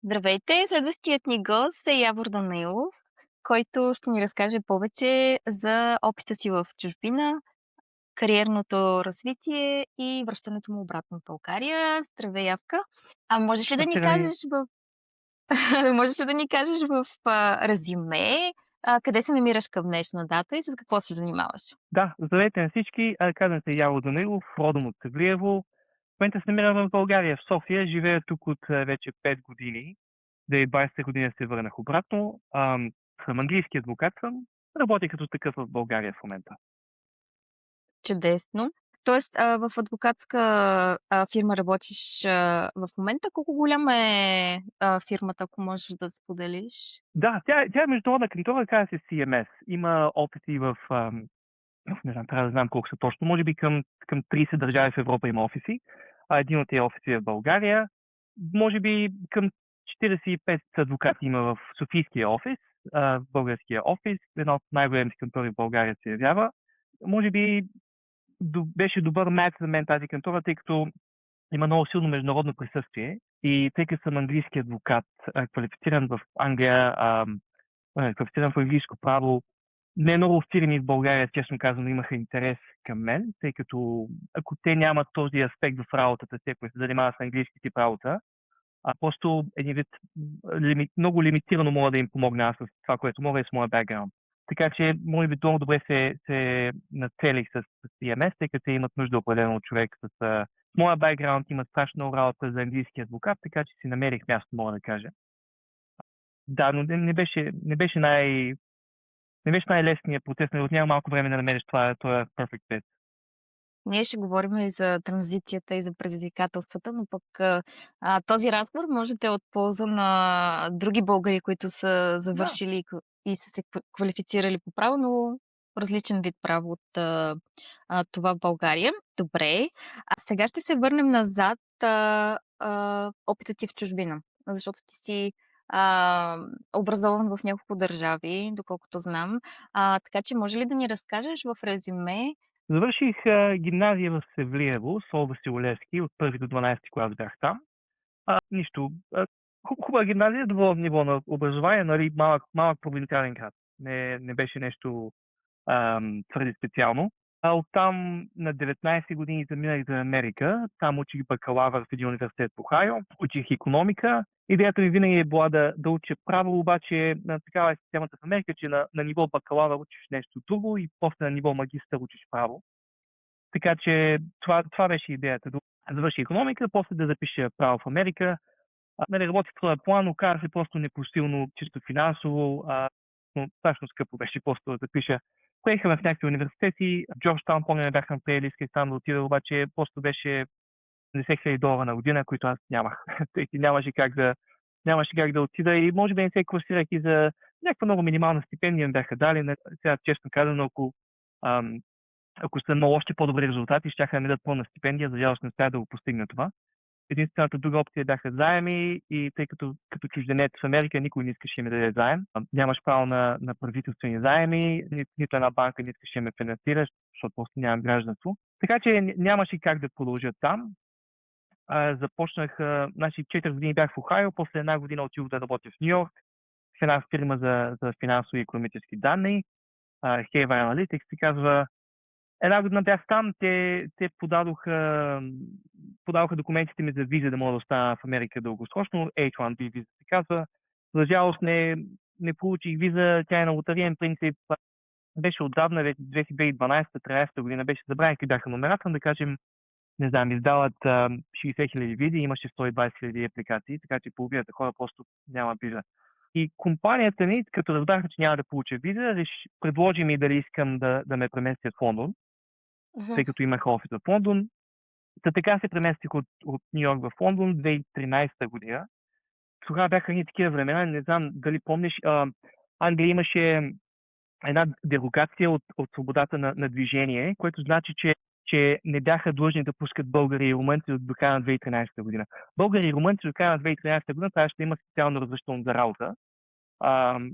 Здравейте! Следващият ни гост е Явор Данаилов, който ще ни разкаже повече за опита си в чужбина, кариерното развитие и връщането му обратно в България. Здравей, Явка! А можеш ли да ни Здравей. кажеш в можеш ли да ни кажеш в резюме, къде се намираш към днешна дата и с какво се занимаваш? Да, здравейте на всички. Казвам се Яво Данаилов, родом от Севлиево. В момента се намирам в България, в София. Живея тук от вече 5 години. 2020 година се върнах обратно. Съм английски адвокат съм. Работя като такъв в България в момента. Чудесно! Тоест, в адвокатска, фирма работиш, в момента. Колко голяма е, фирмата, ако можеш да споделиш? Да, тя е международна кантора, казва се CMS. Има офиси не знам, трябва да знам колко са точно. Може би към 30 държави в Европа има офиси. Един от тези офиси е в България. Може би към 45 адвокати има в Софийския офис, в българския офис. Една от най-големите кантори в България се явява. Може би беше добър меч за мен тази кантора, тъй като има много силно международно присъствие. И тъй като съм английски адвокат, квалифициран в Англия, квалифициран в английско право, не много фирми в България, честно казано, имаха интерес към мен, тъй като ако те нямат този аспект в работата, те, които се занимават с английски тип работа, просто един вид много лимитирано мога да им помогна аз с това, което мога и с моя бекграунд. Така че, може би, много добре се нацелих с CMS, тъй като те имат нужда определено от човек с моя бекграунд, имат страшно много работа за английски адвокат, така че си намерих място, мога да кажа. Да, но не беше най-лесният процес, но отнема малко време да намериш това е perfect fit. Ние ще говорим и за транзицията, и за предизвикателствата, но пък, този разговор може да е от полза на други българи, които са Да. завършили и са се квалифицирали по право, но различен вид право от, това в България. Добре, а сега ще се върнем назад, опитът ти в чужбина, защото ти си, образован в няколко държави, доколкото знам. Така че може ли да ни разкажеш в резюме. Завърших гимназия в Севлиево, Сол Васил Левски, от 1 до 12 клас бях там. Нищо. Хубава гимназия, добро ниво на образование, нали, малък провинциален град. Не беше нещо твърде специално. Оттам на 19 години заминах за Америка. Там учих бакалавър в един университет в Охайо. Учих икономика. Идеята ми винаги е била да уча право, обаче такава е системата в Америка, че на ниво бакалавър учиш нещо друго и после на ниво магистър учиш право. Така че това беше идеята. Да завърши икономика, после да запиша право в Америка. Нали, работих в този план, но карах се просто непосилно, чисто финансово, но страшно скъпо беше просто да запиша. Поехаме в някакви университети, в Джорджтаун, помня, бяхме приели, исках там да отида, обаче просто беше $70,000 на година, които аз нямах. Тъй като нямаше как да отида и може би не се класирах и за някаква много минимална стипендия ми бяха дали. Сега, честно казано, ако съм имал още по-добри резултати, щяха да ми дадат пълна стипендия, за жалост не успях да го постигна това. Единствената друга опция бяха заеми и тъй като чужденец в Америка никой не искаше да ми даде заем. Нямаш право на правителствени заеми, нито една банка не искаше да ме финансира, защото просто нямам гражданство. Така че нямаше как да продължа там. Започнах, 4 години бях в Охайо, после една година отидох да работя в Нью Йорк, в една фирма за финансови и икономически данни, Haver Analytics се казва. Една година бях там, те подадоха документите ми за виза да мога да остана в Америка дългосрочно, H1B виза се казва. За жалост не получих виза, тя е на лотариен принцип. Беше отдавна, вече 2012-2013 година, беше забравих какви бяха номерата, да кажем, не знам, издават 60,000 визи, имаше 120,000 апликации, така че половината хора просто няма виза. И компанията ми, като разбраха, че няма да получа виза, предложи ми дали искам да ме преместят в Лондон, тъй като имах офис в Лондон. Така се преместих от Нью Йорк в Лондон 2013 година. Тогава бяха едни такива времена, не знам дали помниш, Англия имаше една дерогация от свободата на движение, което значи, че не бяха длъжни да пускат българи и румънци до края на 2013 година. Българи и румънци до края на 2013 година трябваше да има специално разрешително за работа,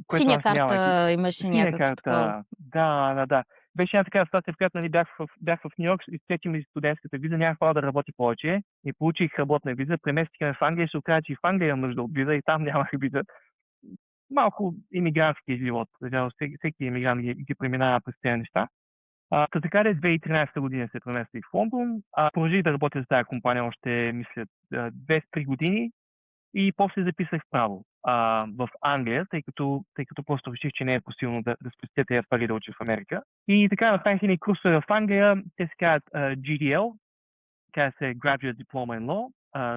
което Синя аз нямах. карта имаше Синя някакво такова. карта, да. Беше една такава ситуация, в която нали, бях в Нью Йорк, изтече ми студентската виза, нямах право да работя повече и получих работна виза, преместиха ме в Англия и се оказа, че и в Англия имам нужда от виза и там нямах виза. Малко имигрантски живот, всеки имигрант ги преминава през тези неща. Така де 2013 година се преместих в Лондон, продължих да работя за тази компания още, мисля, 2-3 години и после записах право в Англия, тъй като просто реших, че не е посилно да спестя тези пари да уча в Америка. И така направих едни курсове в Англия, те се казват GDL, казва се Graduate Diploma in Law.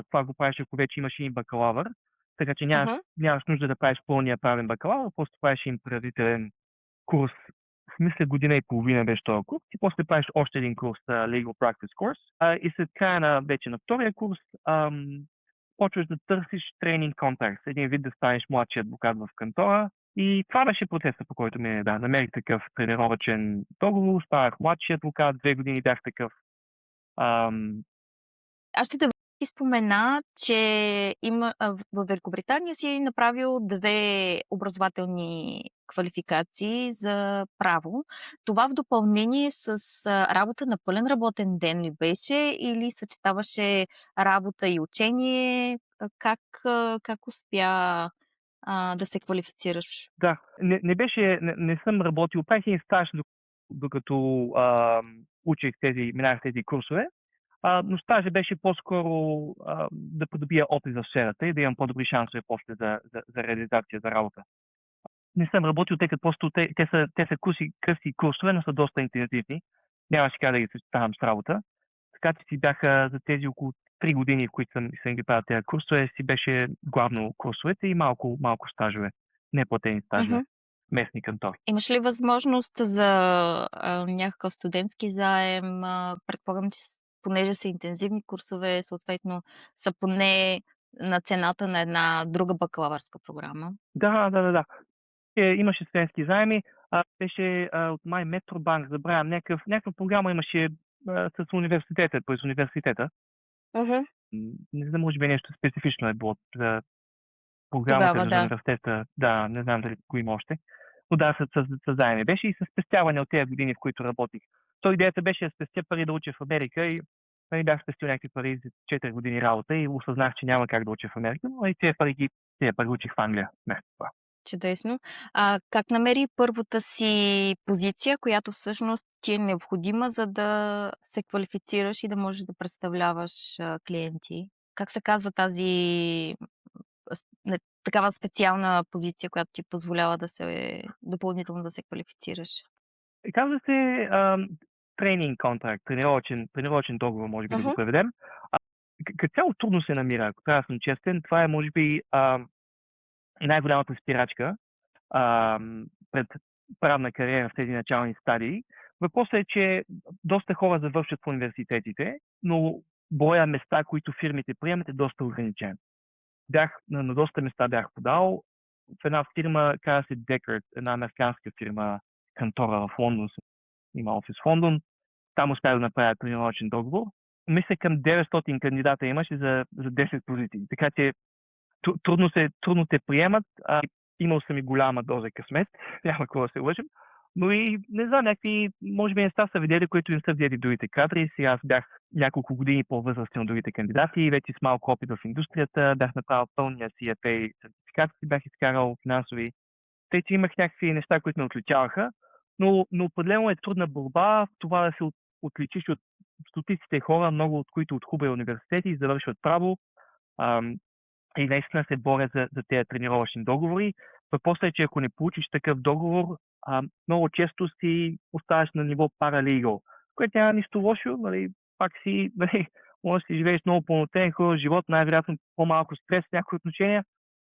Това го правиш, ако вече имаш и бакалавър, така че Мгм. нямаш нужда да правиш пълния правен бакалавър, просто правиш им предварителен курс. Мисля, година и половина беше този курс и после правиш още един курс, Legal Practice Course. И след края вече на втория курс почваш да търсиш тренинг контакт, един вид да станеш младши адвокат в кантора. И това беше процесът, по който намерих такъв тренировачен договор, станах младши адвокат, 2 години бях такъв. Ам, Аз ще те ти спомена, че в Великобритания си направил 2 образователни квалификации за право. Това в допълнение с работа на пълен работен ден ли беше или съчетаваше работа и учение? Как успя, да се квалифицираш? да, не беше, не съм работил, правих един стаж, докато минах тези курсове. Но стажа беше по-скоро да придобия опит в сферата и да имам по-добри шансове после за реализация, за работа. Не съм работил, тъй като просто те са къси курсове, но са доста интензивни. Нямаше как да ги съчетавам с работа. Така че си бяха за тези около 3 години, в които съм ги правил тези курсове, си беше главно курсовете и малко стажове. Неплатени стажове. Мгм. Местни кантори. Имаш ли възможност за, някакъв студентски заем? Предполагам, че понеже са интензивни курсове, съответно са поне на цената на една друга бакалавърска програма. Да. Имаше студентски заеми. Беше от май Метробанк, забравям, някаква програма имаше с университета, през университета. Мгм. Не знам, може би нещо специфично е било за програмата Тогава, между да. университета. Да, не знам дали го има още. Но да, с заеми беше и с спестяване от тези години, в които работих. То идеята беше да спестя пари да уча в Америка и нали, бях спестил някакви пари за 4 години работа и осъзнах, че няма как да уча в Америка, но и тези пари учих в Англия. Не, това. Чудесно. Как намери първата си позиция, която всъщност ти е необходима, за да се квалифицираш и да можеш да представляваш, клиенти? Как се казва тази такава специална позиция, която ти позволява допълнително да се квалифицираш? Казва се тренинг контракт, тренировъчен договор, може би да го Мгм. преведем. Като цяло трудно се намира, ако трябва да съм честен. Това е, може би, най-голямата спирачка пред правна кариера в тези начални стадии. Въпросът е, че доста хора завършат в университетите, но броя места, които фирмите приемат е доста ограничен. На доста места бях подал. В една фирма, казва се Deckard, една американска фирма, кантора в Лондон, има офис в Лондон. Там успях да направя тренировъчен договор. Мисля, към 900 кандидата имаше за 10 позиции. Така че трудно те приемат. Имал съм и голяма доза късмет, няма какво да се лъжим. Но и не знам, някакви, може би неща са видели, които не са видели другите кадри. Сега аз бях няколко години по-възрастен от другите кандидати и вече с малко опит в индустрията. Бях направил пълния CFA сертификат, бях изкарал финансови. Тъй, че имах някакви неща, които ме отличаваха, но определено е трудна борба в това да се отличиш от стотиците хора, много от които от хубави университети, завършват право и наистина се борят за тези тренировъчни договори. Въпросът е, че ако не получиш такъв договор, много често си оставаш на ниво паралегал, което няма нищо лошо, нали, пак си, нали, може да си живееш много пълнотен хубав живот, най-вероятно по-малко стрес в някои отношения,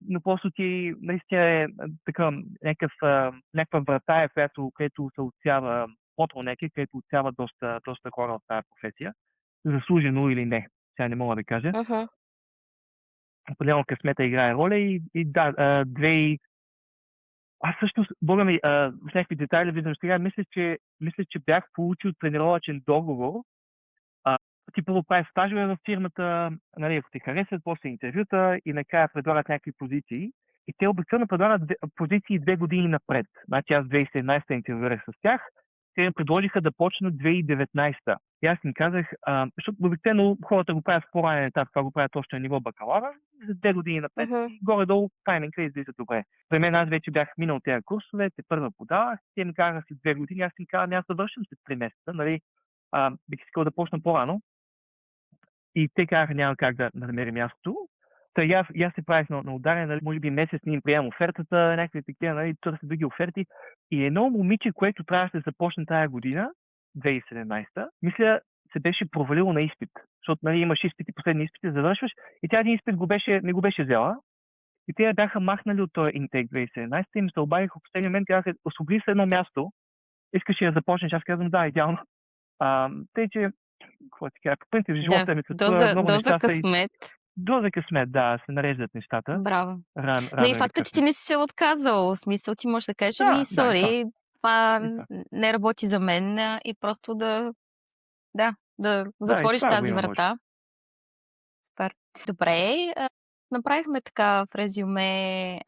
но просто ти наистина е така някаква врата, където се отсява bottleneck, където отсява доста хора в тази професия. Заслужено или не, сега не мога да кажа. Мгм. Определено късмета играе роля и да, аз всъщност, бога ми, в някакви детайли виждам сега, мисля, че бях получил тренировъчен договор. Ти първо правиш стажове в фирмата, нали, ако ти харесват, после интервюта и накрая предлагат някакви позиции. И те обикновено предлагат позиции 2 години напред. Значи аз 2017 интервюрах с тях, те ми предложиха да почна 2019. И аз им казах, защото обикновено хората го правят в по-ранен етап, това го правят още на ниво бакалавър, за 2 години напред Мгм. и горе-долу тайминга излиза добре. При мен аз вече бях минал тези курсове, те първа подавах, те ми казаха след 2 години, аз им казвам, аз да вършим след 3 месеца, нали, бих искал да почна по-рано. И те казаха, няма как да намерим място. Та и аз се правих на ударен, нали, може би месец не им приемам офертата, някакви такива, нали, търся други оферти. И едно момиче, което трябваше да започне тая година, 2017, мисля, се беше провалило на изпит. Защото, нали, имаш изпити, последни изпити, завършваш. И тя един изпит не го беше взела. И те я бяха махнали от този интейк 2017 и им се обадиха в последния момент, казаха, освободи се едно място, искаш ли да започнеш? Аз казвам, да, идеално. Тъй, че, какво ти кажа, по принцип, в Да, живота ми такова, доза много доза неща са и късмет. доза късмет, да, се нареждат нещата, Браво. Но и рано или факта, че ти късно. не си се отказал, в смисъл ти можеш да кажеш: Да, „Ами, да, и това, сори, това и това. не работи за мен“, и просто да Да, и затвориш това го тази има може би. врата. Супер. Добре, направихме така в резюме,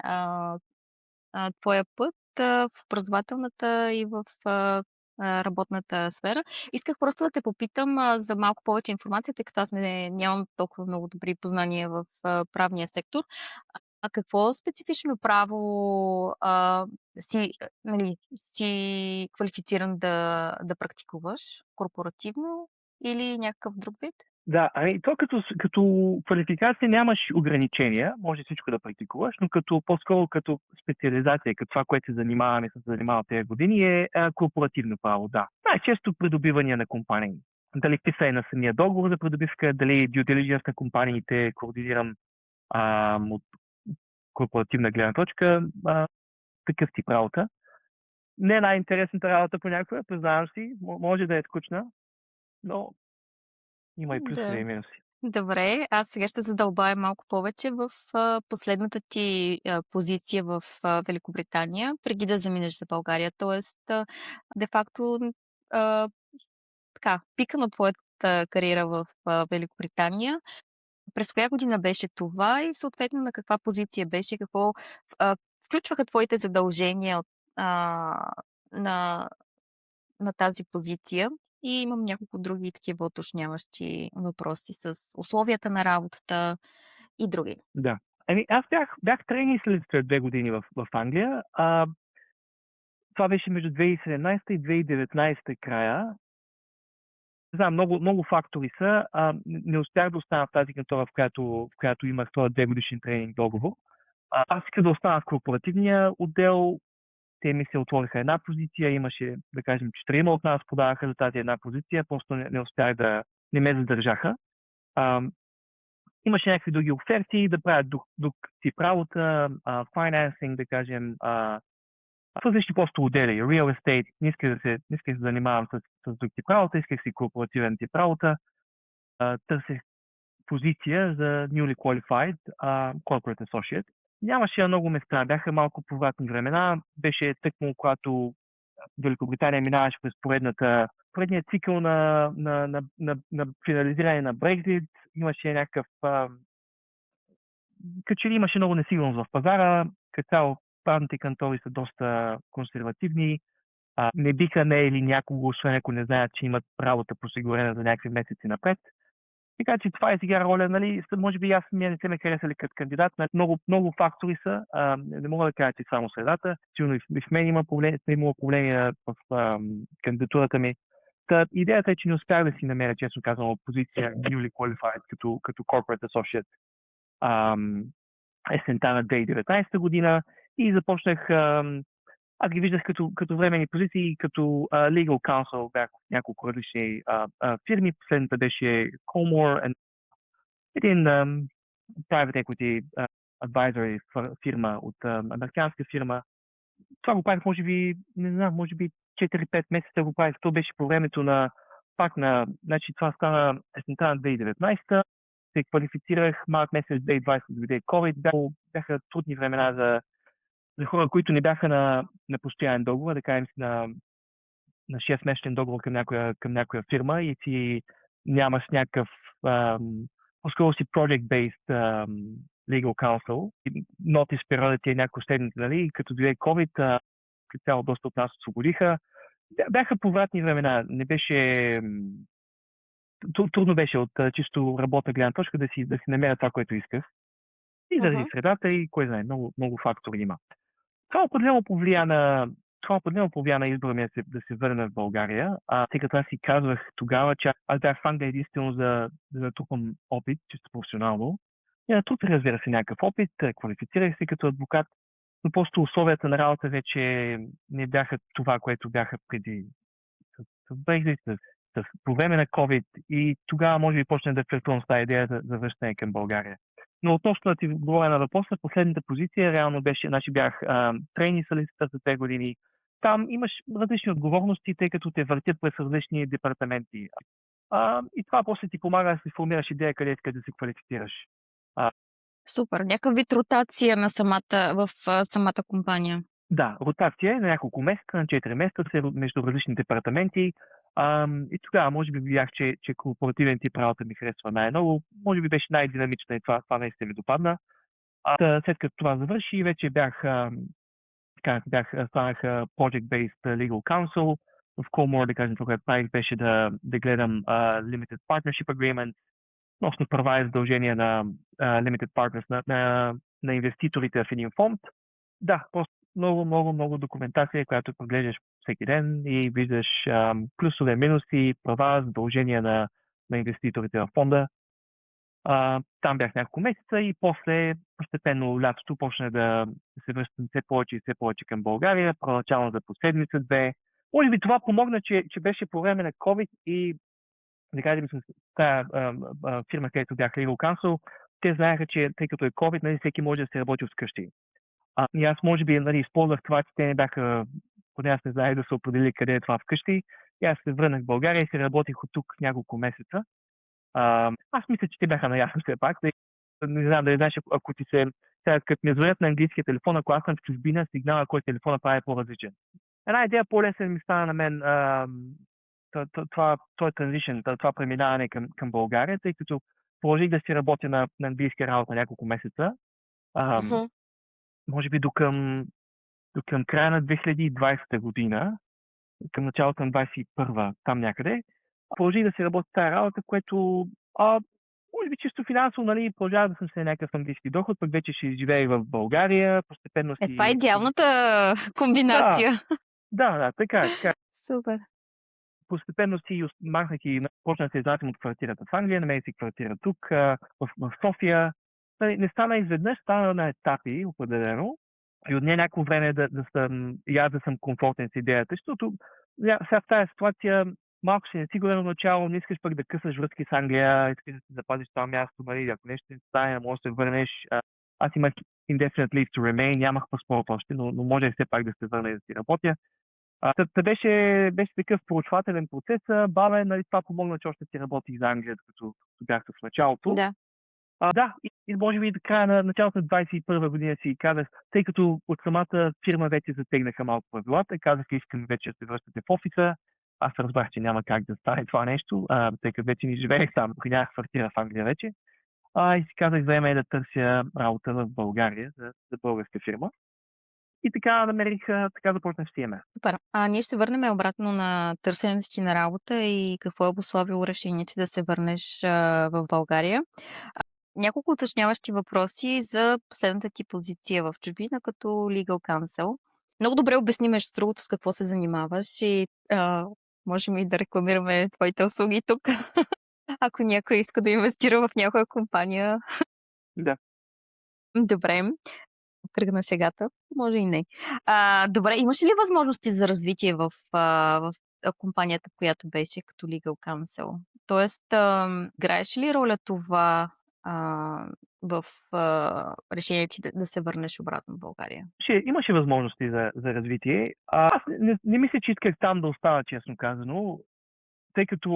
твоя път, в образователната и в, работната сфера. Исках просто да те попитам, за малко повече информация, тъй като аз нямам толкова много добри познания в, правния сектор. Какво специфично право, нали, си квалифициран да практикуваш? Корпоративно или някакъв друг вид? Да, ами то като квалификация нямаш ограничения, може всичко да практикуваш, но по-скоро като специализация, като това, което се занимава тези години, е корпоративно право, да. Най-често придобивания на компании. Дали писане на самия договор за придобивка, дали due diligence на компаниите координирам от корпоративна гледна точка, такъв тип работа. Не е най-интересната работа понякога, признавам си, може да е скучна, но има и плюсове Да. и минуси. Добре, аз сега ще задълбая малко повече в, последната ти, позиция в, Великобритания, преди да заминеш за България. Тоест, де факто, а, така, пика на твоята кариера в, Великобритания. През коя година беше това и съответно на каква позиция беше? Какво включваха твоите задължения а, на на тази позиция? И имам няколко други такива уточняващи въпроси с условията на работата и други. Да. Ами аз бях трейни след 2 години в Англия. Това беше между 2017 и 2019 края. Не знам, много, много фактори са. Не успях да остана в тази кантора, в която имах този 2 годишен тренинг договор. Аз исках да остана в корпоративния отдел. Те ми се отвориха една позиция, имаше, да кажем, 4 от нас подадаха за тази една позиция, просто не успях не ме задържаха. А, Имаше някакви други оферти да правят друг тип работа, финансинг, да кажем, различни просто отдели, real estate, не исках да се занимавам с друг тип работа, исках си корпоративен тип работа, търсех позиция за newly qualified corporate associate. Нямаше на много места, бяха малко повратни времена, беше тъкмо, когато Великобритания минаваше през поредният цикъл на финализиране на Брекзит, имаше някакъв като че ли имаше много несигурност в пазара, като цяло правните кантори са доста консервативни, не биха наели някого, освен ако не знаят, че имат работа посигурена за някакви месеци напред. Така че това е сега роля, нали, може би аз не се ме харесали като кандидат, но много, много фактори са, не мога да кажа, че само средата, силно и в мен има проблеми в кандидатурата ми. Идеята е, че не успях да си намеря, честно казвам, позиция newly qualified като corporate associate. Есента на 2019 година и започнах, аз ги виждах като временни позиции, като legal counsel бях в няколко различни фирми. Последната беше Colmore, един private equity advisory фирма от американска фирма. Това го правих, може би, не знам, може би 4-5 месеца го правих. То беше по времето значи това стана есента на 2019, се квалифицирах март месец 2020, дойде COVID, бяха трудни времена за хора, които не бяха на постоянен договор, да кажем на 6-месечен договор към някоя фирма и ти нямаш някакъв по-скоро си project-based legal counsel. Notice периодът ти е няколко седмици, нали? И като дойде COVID, като цяло доста от нас освободиха. Бяха повратни времена. Не беше... Трудно беше от чисто работна гледна точка да си намеря това, което исках. И заради Мгм. средата и кой знае, много, много фактори има. Това определено повлия на това определено повлия на избора ми да се върна в България, тъй като аз си казвах тогава, че аз бях в Англия единствено да натрупам опит, чисто професионално. И натрупах, разбира се, някакъв опит, квалифицирах се като адвокат, но просто условията на работа вече не бяха това, което бяха преди с Brexit, по време на COVID и тогава може би почна да флиртувам с тази идея за връщане към България. Но относно да ти говоря на въпроса, последната позиция реално беше, значи бях трейни солиситър за 2 години. Там имаш различни отговорности, тъй като те въртят през различни департаменти. И това после ти помага да си формираш идея къде искаш да се квалифицираш. А, Супер. Някакъв вид ротация на самата компания. Да, ротация е на няколко месеца, на 4 месеца между различни департаменти. И тогава може би видях, че корпоративен тип работа ми харесва най-много. Може би беше най-динамична и това наистина ми допадна. След като това завърши, вече станах project-based legal counsel. В Colmore, да кажем, това, което правих, беше да гледам limited partnership agreement, относно права и задължения на limited partners на инвеститорите в един фонд. Да, просто много, много, много документация, която поглеждаш всеки ден и виждаш плюсове, минуси, права, задължения на инвеститорите в фонда. Там бях няколко месеца и после постепенно лятото почна да се връщам все повече и все повече към България, първоначално за поседмица-две. Може би това помогна, че беше по време на COVID и да кажем с тази фирма, където бях Legal Counsel, те знаеха, че тъй като е COVID, нали, всеки може да се работи от вкъщи. И аз може би използвах това, че те не бяха, поне аз не знаех да се определи къде е това вкъщи. И аз се върнах в България и се работих от тук няколко месеца. Аз мисля, че те бяха наясно все пак. Не знам дали знаеш, ако ти се... Сега, като ми звънят на английския телефон, ако аз съм в чужбина, сигнала, който телефона прави е по-различен. Една идея по-лесен ми стана на мен това транзишън, това преминаване към България, тъй като продължих да си работя на английска работа няколко месеца. Ам, Мгм. Може би до към края на 2020 година, към началото на 2021, там някъде, продължих да си работя тази работа, което може би чисто финансово, нали, продължава да съм се някакъв английски доход, пък вече ще изживея и в България, постепенно Това е си... идеалната Да, комбинация. да, така е, така е. Супер. Постепенно си махнах и почна да се изнасям от квартирата в Англия, намерих си квартира тук, в София. Нали, не стана изведнъж, стана на етапи, определено. И от нея някакво време да съм комфортен с идеята, защото сега в тази ситуация малко си несигурен начало, не искаш пък да късаш връзки с Англия, искаш да си запазиш това място, нали, ако нещо не стане, може да се върнеш. Аз имах indefinite leave to remain, нямах паспорт още, но може все пак да се върна и да си работя. Беше такъв проучвателен процес, бавен, нали, това помогна, че още си работих за Англия, като бях в началото. Да. Да, и може би до края на началото на 21 година си казах, тъй като от самата фирма вече затегнаха малко правилата, казах, искам вече да се връщате в офиса. Аз разбрах, че няма как да стане това нещо, тъй като вече не живеех там, нямах квартира в Англия вече. И си казах, време е да търся работа в България за българска фирма. И така намерих, така започнах с CMS. Супер. Ние ще се върнем обратно на търсенето си на работа и какво е обусловило решението да се върнеш в България. Няколко уточняващи въпроси за последната ти позиция в чужбина като legal counsel. Много добре обясни между другото с какво се занимаваш и можем и да рекламираме твоите услуги тук. Ако някой иска да инвестира в някоя компания. Да. Добре. Кръг на шегата. Може и не. Добре, имаше ли възможности за развитие в компанията, която беше като legal counsel? Тоест, играеше ли роля това в решението ти да се върнеш обратно в България? Имаше възможности за развитие. Аз не мисля, че исках там да остана, честно казано, тъй като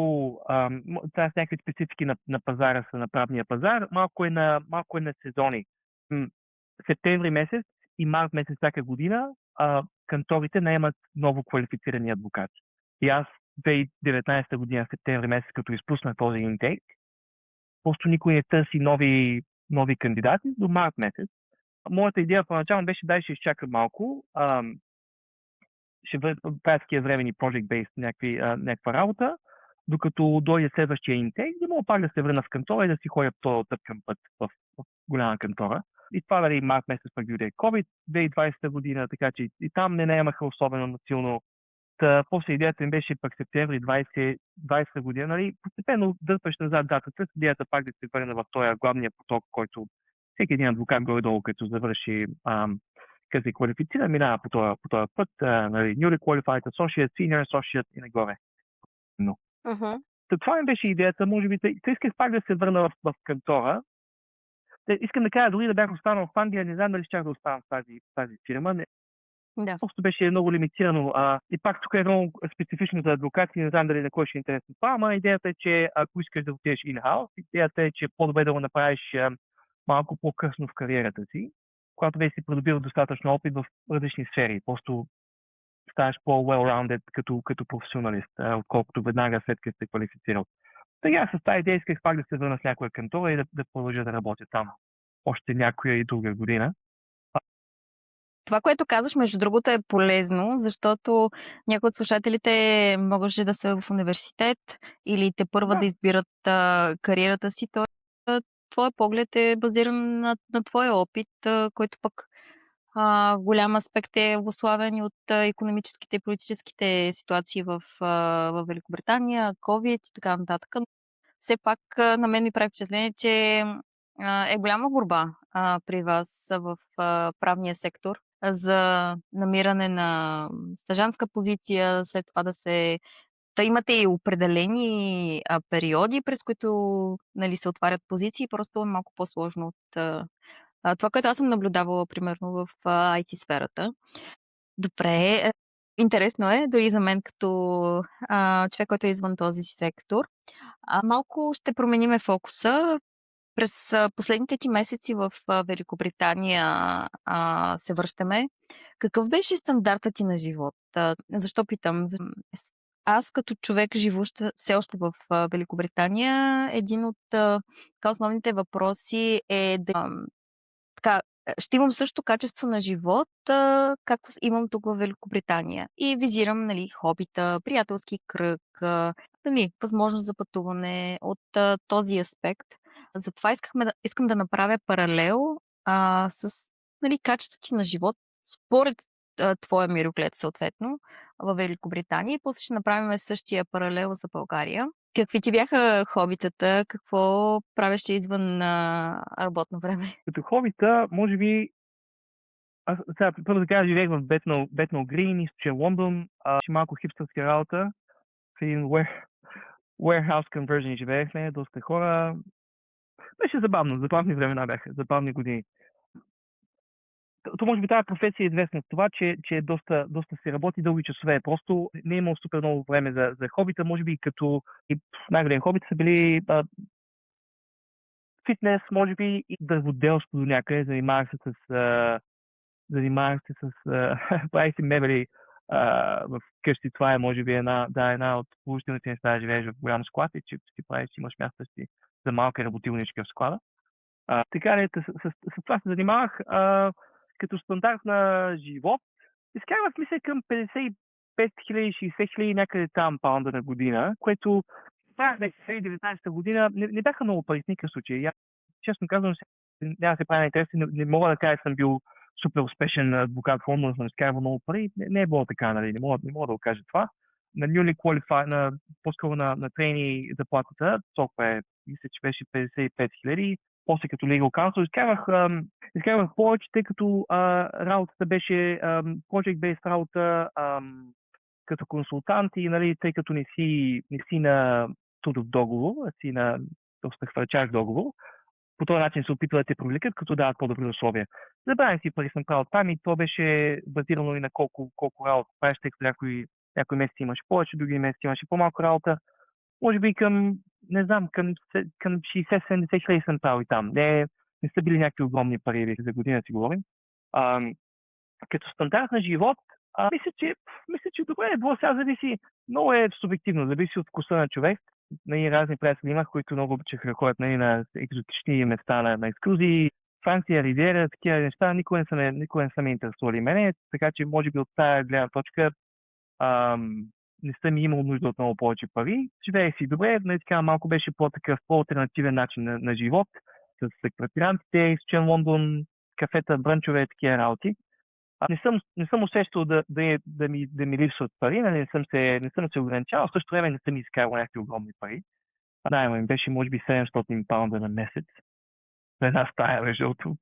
това са някакви специфики на пазара, са на правния пазар, малко е на сезони. Септември месец и март месец всяка година канторите наемат ново квалифицирани адвокати. И аз 2019 година, септември месец, като изпуснах този интейк, просто никой не търси нови кандидати до март месец. Моята идея поначално беше дай ще изчакам малко, ще правят такива времени project-based някаква работа, докато дойде следващия интейк, да мога пак да се върна в кантора и да си ходя по тъпкан път в голяма кантора. И това дали март месец пък дойде COVID 2020 година, така че и там не наемаха особено силно. После идеята им беше пък септември 2020 година, нали, постепенно дърпаш назад датата, с идеята пак да се върне в този главния поток, който всеки един адвокат горе-долу, като завърши, като се квалифицира, минава по този път, нали, newly qualified associate, senior associate и нагоре. Но. Мгм. Това ми беше идеята, може би, исках пак да се върна в кантора. Искам да кажа, дори да бях останал в Англия, не знам дали щях да остана в тази фирма. Да. Просто беше много лимитирано. И пак тук е много специфично за адвокати, не знам дали на кой ще е интересно това, ама идеята е, че ако искаш да отидеш in-house, идеята е, че по-добре да го направиш малко по-късно в кариерата си, когато вече си придобил достатъчно опит в различни сфери. Просто ставаш по-well-rounded като професионалист, отколкото веднага след като се квалифицирал. Сега с тази идея исках пак да се върна с някоя кантора и да продължа да работя там още някоя и друга година. Това, което казваш, между другото, е полезно, защото някои от слушателите могаше да са в университет или тепърва да избират кариерата си. Твоя поглед е базиран на твоя опит, който пък в голям аспект е обуславен и от икономическите и политическите ситуации в Великобритания, COVID и така нататък. Все пак на мен ми прави впечатление, че е голяма борба при вас в правния сектор за намиране на стажантска позиция, след това да имате и определени периоди, през които, нали, се отварят позиции, просто е малко по-сложно от това, което аз съм наблюдавала, примерно, в IT сферата. Добре, интересно е, дори за мен като човек, който е извън този сектор. Малко ще промениме фокуса. През последните ти месеци в Великобритания се връщаме. Какъв беше стандартът ти на живот? Защо питам? Аз като човек, живущ все още в Великобритания, един от основните въпроси е да така, ще имам същото качество на живот, както имам тук в Великобритания. И визирам, нали, хобита, приятелски кръг, нали, възможност за пътуване от този аспект. Затова искам да направя паралел с, нали, качеството ти на живот според твоя мироглед, съответно, в Великобритания. И после ще направим същия паралел за България. Какви ти бяха хобитата? Какво правеше извън работно време? Като хобита, може би, аз сега първо да кажа, живеех в Бетнал Грин, източен Лондон, малко хипстърска работа, в един warehouse conversion живеехме, доста хора. Беше забавни времена бяха, забавни години. То може би тази професия е известна от това, че е доста се работи дълги часове. Просто не е имал супер много време за хобита, може би като и най-големи хобита са били фитнес, може би и дърводелство до някъде. Занимавах се с правих си мебели в къщи. Това е може би една от положителните неща да живееш в голям склад и че си правиш, имаш място си за малки работилнички в склада. Така ли, с това се занимавах като стандарт на живот. Изкарвах мисля към 55 000, 60 000 някъде там паунда на година, което в 2019 година не бяха много пари в никакъв случай. Честно казвам, няма да се правя интересен, не мога да кажа, че съм бил супер успешен адвокат в Лондон, съм изкарвал много пари. Не е било така, нали? Не мога да го кажа това. На newly qualified, по-скоро на трейни заплатата, толкова мисля, че беше 55 000. После като legal counsel изкарвах повече, тъй като работата беше project-based работа, като консултант и, нали, тъй като не си на трудов договор, а си на доста хвърчаш договор. По този начин се опитват да те привлекат, като дават по-добри условия. Забравям си пари съм правил там и то беше базирано и на колко работа правиш, тъй като някои месеци имаш повече, други месеци имаше по-малко работа. Може би към 60-70 хиляди съм правил и там. Не са били някакви огромни пари за година, си говорим. Като стандарт на живот, мисля, че добре е било. Сега зависи, много е субективно, зависи от вкуса на човек. Разни приятели имах, които много обичаха да ходят на екзотични места на екскурзии. Франция, Ривиера, такива неща, никога не са ме интересували мене, така че може би от тази гледна точка ам, не съм имал нужда от много повече пари. Живеех си добре, нали, така малко беше по-такъв, по-алтернативен начин на живот, с квартирантите, изучен Лондон, кафета, брънчове, такива работи. Не съм усещал да ми липсват пари, нали, не съм се ограничавал, в същото време не съм изкарвал някакви огромни пари. Да, ми беше може би 700 паунда на месец. За една стая, между другото.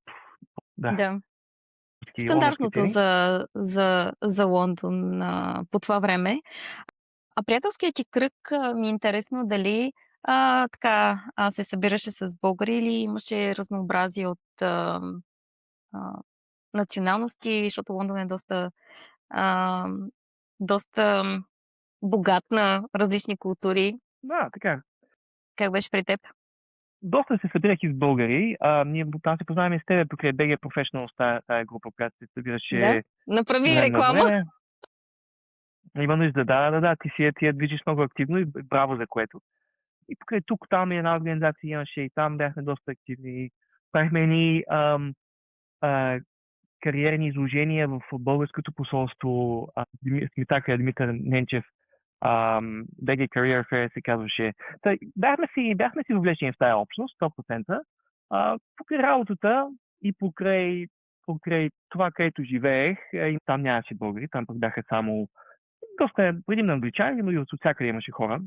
Да, Да. лондонски Стандартното цени. за Лондон, по това време. А приятелският ти кръг, ми е интересно дали, така, се събираше с българи или имаше разнообразие от, а, националности, защото Лондон е доста богат на различни култури. Да, така. Как беше при теб? Доста се събирах и с българи. Ние там се познаваме с тебе покрай BG Professionals, тая група, която се Да? събираше Направи време на реклама. време. Има нужда, да, ти я движиш много активно и браво за което. И покрай тук, там и една организация имаше и там бяхме доста активни. Правихме едни а, кариерни изложения в българското посолство. Спектакъл Димитър Ненчев, BG Career Fair се казваше. Бяхме си въвлечени в тази общност, 100%. Покрай работата и покрай това, където живеех, и там нямаше българи, там пък бяха само доста предимно англичани, но и от всякъде имаше хора.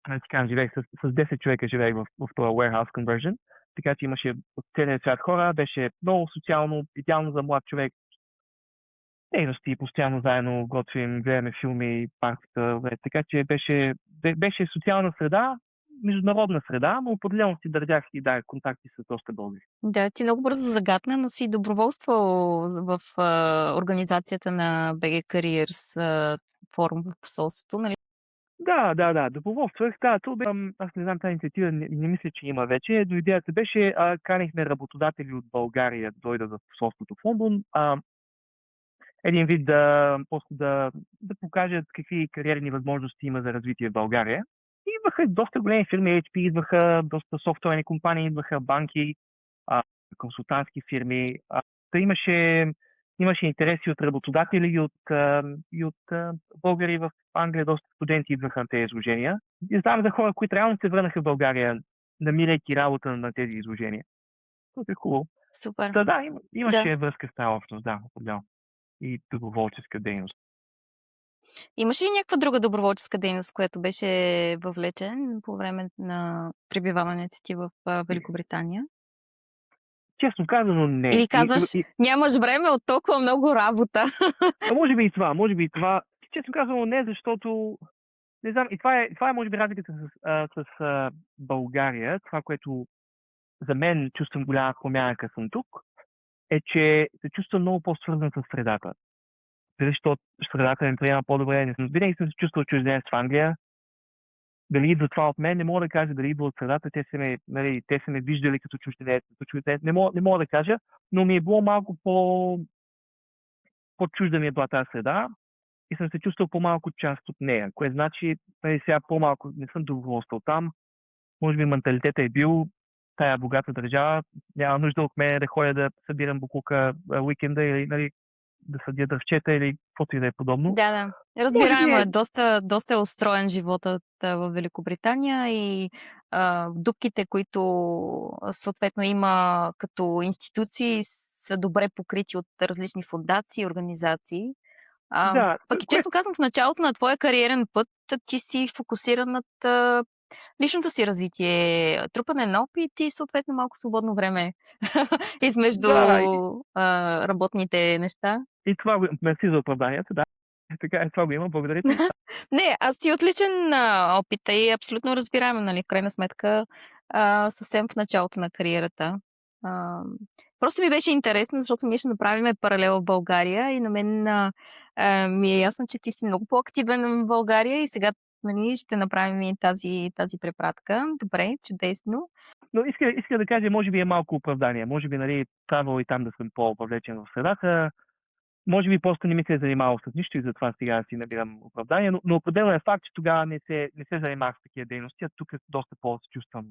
Ти кажа, живеех с 10 човека живеех в този warehouse conversion, така че имаше от целия свят хора, беше много социално, идеално за млад човек. Дейности, постоянно заедно готвим, гледаме филми, партията, така че беше социална среда, международна среда, но определено си държах и да, контакти с доста българи. Да, ти много бързо загатна, но си доброволствал в, организацията на BG Careers, форум в посолството, нали? Да, доброволствах. Да, аз не знам тази инициатива, не мисля, че има вече, но идеята беше, канихме работодатели от България да дойдат в посолството в Лондон, един вид просто да покажат какви кариерни възможности има за развитие в България. И идваха доста големи фирми, HP идваха, доста софтуерни компании идваха, банки, а, консултантски фирми. Та имаше интереси от работодатели и от българи в Англия, доста студенти идваха на тези изложения. И знам за хора, които реално се върнаха в България, намирайки работа на тези изложения. Това е хубаво. Супер. Та да, Да. имаше връзка с тази общност, да, определено. И доброволческа дейност. Имаш ли някаква друга доброволческа дейност, в която беше въвлечен по време на пребиваването ти в, Великобритания? Честно казано, не. Или казваш: „Нямаш време от толкова много работа?“ Може би и това, може би и това. Честно казано, не, защото не знам, и това е може би разликата с България. Това, което за мен чувствам голяма промяна, като съм тук, е, че се чувствам много по-свързан с средата. Дали защото средата ми приема по-добре, не съм. Винаги съм се чувствал чужденец в Англия. Дали идва това от мен, не мога да кажа дали идва от средата. Те са ме виждали като чужденец, не мога да кажа, но ми е било малко по-чужда ми е била тази среда и съм се чувствал по-малко част от нея, което значи, сега по-малко не съм доброволствал там. Може би менталитета е бил тая богата държава, няма нужда от мен да ходя да събирам буклука уикенда или, нали, да съдя дървчета или каквото и да е подобно. Да. Може би Разбираемо е. е. Доста е устроен животът, във Великобритания и, дупките, които съответно има като институции, са добре покрити от различни фондации и организации. Да, Пък и честно казвам, в началото на твоя кариерен път ти си фокусиран над, личното си развитие, трупане на опит и съответно малко свободно време измежду, да, работните неща. и това го мерси за оправданието, да. Така е, това го има, благодаря ти. Не, аз си отличен, опит и абсолютно разбираемо, нали, в крайна сметка, съвсем в началото на кариерата. Просто ми беше интересно, защото ние ще направим паралел в България и на мен, ми е ясно, че ти си много по-активен в България и сега, нали, ще направим и тази препратка. Добре, чудесно. Но иска да кажа, може би е малко оправдание. Може би, нали, трябвало и там да съм по-въвлечен в средата. Може би просто не ми се е занимавал с нищо и затова сега си набирам оправдание, но определено е факт, че тогава не се занимавах с такива дейности, а тук доста по-се чувствам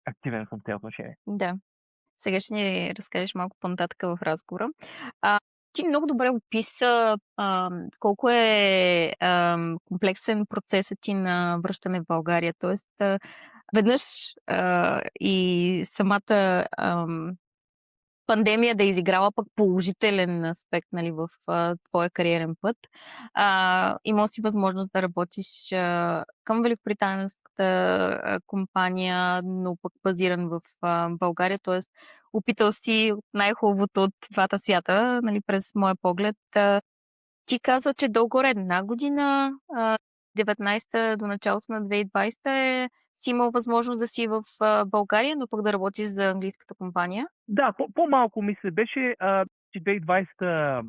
активен съм в тези отношения. Да. Сега ще ни разкажеш малко по-нататък в разговора. Ти много добре описа, колко е, комплексен процесът ти на връщане в България. Тоест, веднъж, и самата, пандемия да е изиграла пък положителен аспект, нали, в, твоя кариерен път. Имал си възможност да работиш, към великобританската, компания, но пък базиран в, България, тоест опитал си от най-хубавото от двата свята, нали, през моя поглед. Ти каза, че долу-горе 1 година, 19-та до началото на 2020 си имал възможност да си в, България, но пък да работиш за английската компания. Да, по-малко мисля беше, че 2020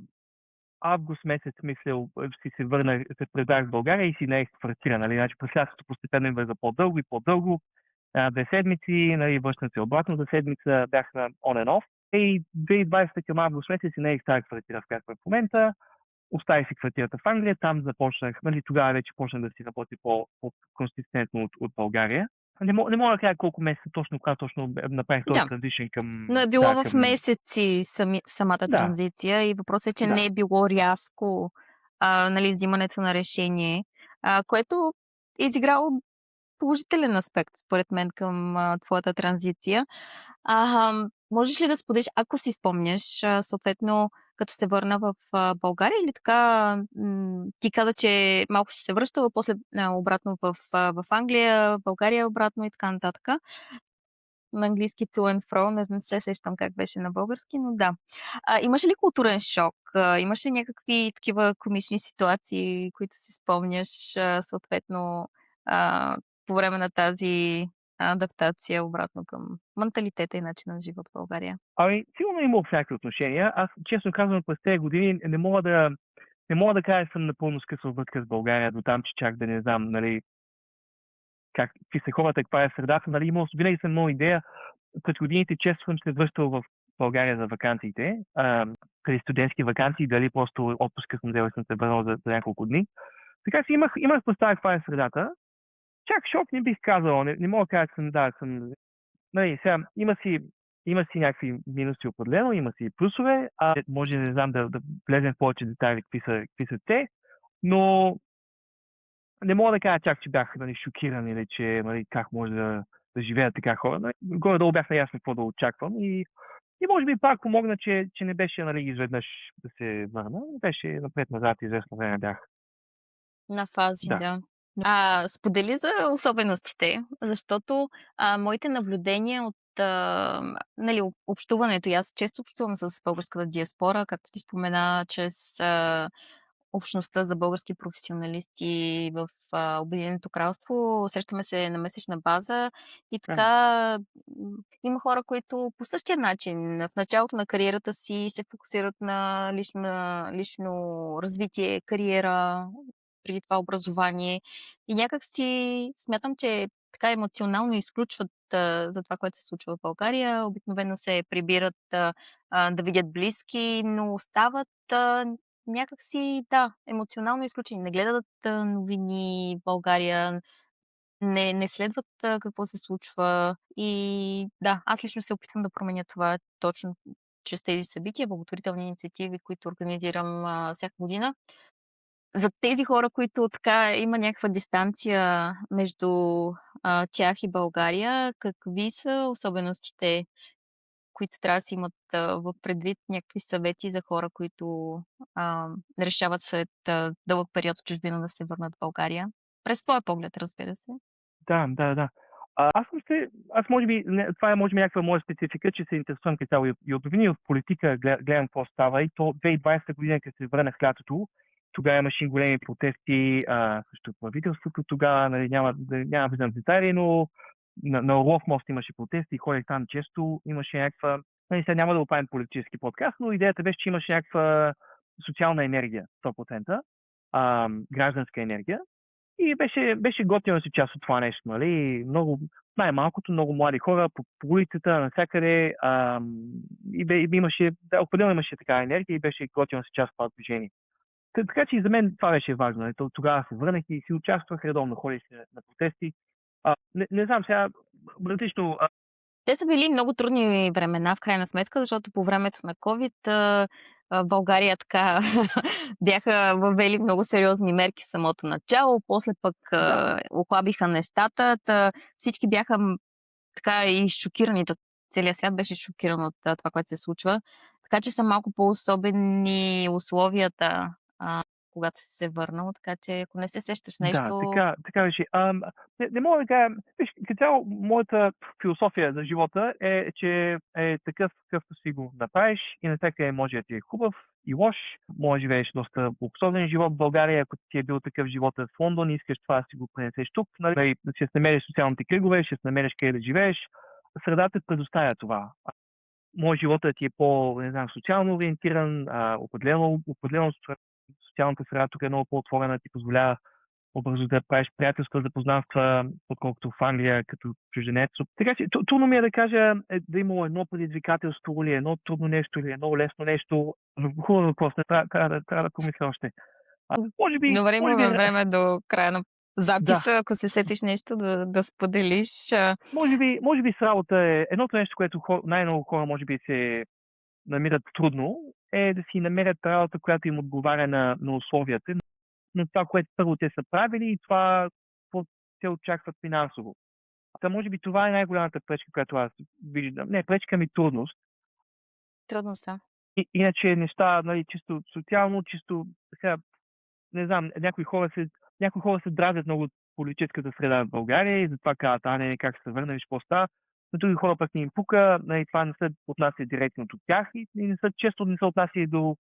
август месец, мисля, си се върнах, се прибрах в България и си наех квартира, нали, значи през лятото постепенно им за по-дълго и по-дълго, 2 седмици, нали, връщам се обратно за седмица, бях на on and off. И 2020 към август месец си наех тази квартира, в която в момента. Оставих си квартирата в Англия, там започнах, нали, тогава вече почнах да си работя по-консистентно от България. Не мога да кажа колко месеца точно, когато точно направих този Да, транзишън към, но е било да, в към, месеци самата да, транзиция и въпросът е, че да. не е било рязко, нали, взимането на решение, което е изиграло положителен аспект според мен към, твоята транзиция. Можеш ли да споделиш, ако си спомняш, съответно, като се върна в, България или така, ти каза, че малко си се връщала, после, обратно в Англия, България обратно и така нататък. На английски to and fro, не се сещам как беше на български, но да. Имаше ли културен шок? Имаше ли някакви такива комични ситуации, които си спомняш, съответно, а, по време на тази адаптация обратно към манталитета и начина на живот в България? Ами, сигурно има всякакви отношения. Аз, честно казвам, през тези години не мога да кажа, че съм напълно скъсал връзка с България до там, че чак да не знам, нали, какви са хората, каква е средата. Нали, винаги съм имал идея, през годините често съм се връщал в България за вакансиите, преди студентски вакансии, дали просто отпуска съм взел и съм се върнал за няколко дни. Така че имах представа каква е средата. Чак шок не бих казал, не мога да кажа, че съм, нали, сега има си някакви минуси определено, има си и плюсове, може не знам да влезем в повече детайли какви са те, но не мога да кажа чак, че бях, нали, шокиран или че, нали, как може да живеят така хора. Нали, горе-долу бях наясно какво да очаквам и може би пак помогна, че не беше, нали, изведнъж да се върна. Беше напред-назад известно време бях. На фази, Да. да. Сподели за особеностите, защото, моите наблюдения от, нали, общуването, и аз често общувам с българската диаспора, както ти спомена, чрез, общността за български професионалисти в, Обединеното кралство. Срещаме се на месечна база и А, така, има хора, които по същия начин в началото на кариерата си се фокусират на лично развитие, кариера, преди това образование и някак си смятам, че така емоционално изключват, за това, което се случва в България. Обикновено се прибират, да видят близки, но остават, някак си, да, емоционално изключени. Не гледат, новини в България, не следват, какво се случва. И да, аз лично се опитвам да променя това точно чрез тези събития, благотворителни инициативи, които организирам, всяка година. За тези хора, които така има някаква дистанция между, тях и България, какви са особеностите, които трябва да се имат, в предвид, някакви съвети за хора, които, решават след, дълъг период в чужбина да се върнат в България? През твоя поглед, разбира се. да. Аз може би, това е може би някаква моя специфика, че се интересувам като цяло и от новини, и от политика, гледам какво става. И то 2020 година, като се върнах лятото, тогава имаше големи протести срещу правителството. Тогава, нали, няма да влизам в детайли, но на Орлов мост имаше протести и ходих там често. Имаше някаква, нали, сега няма да го правим политически подкаст, но идеята беше, че имаше някаква социална енергия, 100%, гражданска енергия. И беше готино да си част от това нещо, нали? Най-малкото, много млади хора по улицата, навсякъде. Имаше, да, определено имаше такава енергия и беше готино да си част от това движение. Така че и за мен това беше важно. Нали? Тогава се върнах и си участвах редовно, ходих на протести. Не знам сега, различно. Те са били много трудни времена в крайна сметка, защото по времето на ковид, България така бяха въвели много сериозни мерки в самото начало, после пък Да, охлабиха нещата. Та всички бяха така и шокирани. Целият свят беше шокиран от това, което се случва. Така че са малко по-особени условията, когато си се върнал. Така че ако не се сещаш да, нещо, така беше. Не мога да кажа, виж, като цяло моята философия за живота е, че е такъв, какъвто си го направиш и навсякъде може да ти е хубав и лош. Може да живееш доста луксозен живот в България, ако ти е бил такъв живота в Лондон и искаш това да си го пренесеш тук, нали, ще намериш социалните кръгове, ще намериш къде да живееш. Средата предоставя това. Моят живот да ти е не знам, социално ориентиран, определено социалната среда тук е много по-отворена, ти позволява по-бързо да правиш приятелства, запознанства, отколкото в Англия като чужденец. Така че трудно ми е да кажа да има едно предизвикателство или едно трудно нещо или едно лесно нещо. Хубав въпрос, трябва да помисля още. добре, Може би, имаме време до края на да, записа, ако се сетиш нещо да споделиш. може би с работа е едното нещо, което най-много хора може би се намират трудно, е да си намерят работа, която им отговаря на условията, на това, което първо те са правили и това, какво те очакват финансово. Та може би това е най-голямата пречка, която аз виждам. Не, пречка ми трудност. Трудно са. Иначе неща, нали, чисто социално, чисто така, не знам, някои хора се дразнят много от политическата среда в България и затова казват, не, как се върна, виж по-става. На други хора пък не им пука, нали, това не се отнася директно от тях и често не се отнася до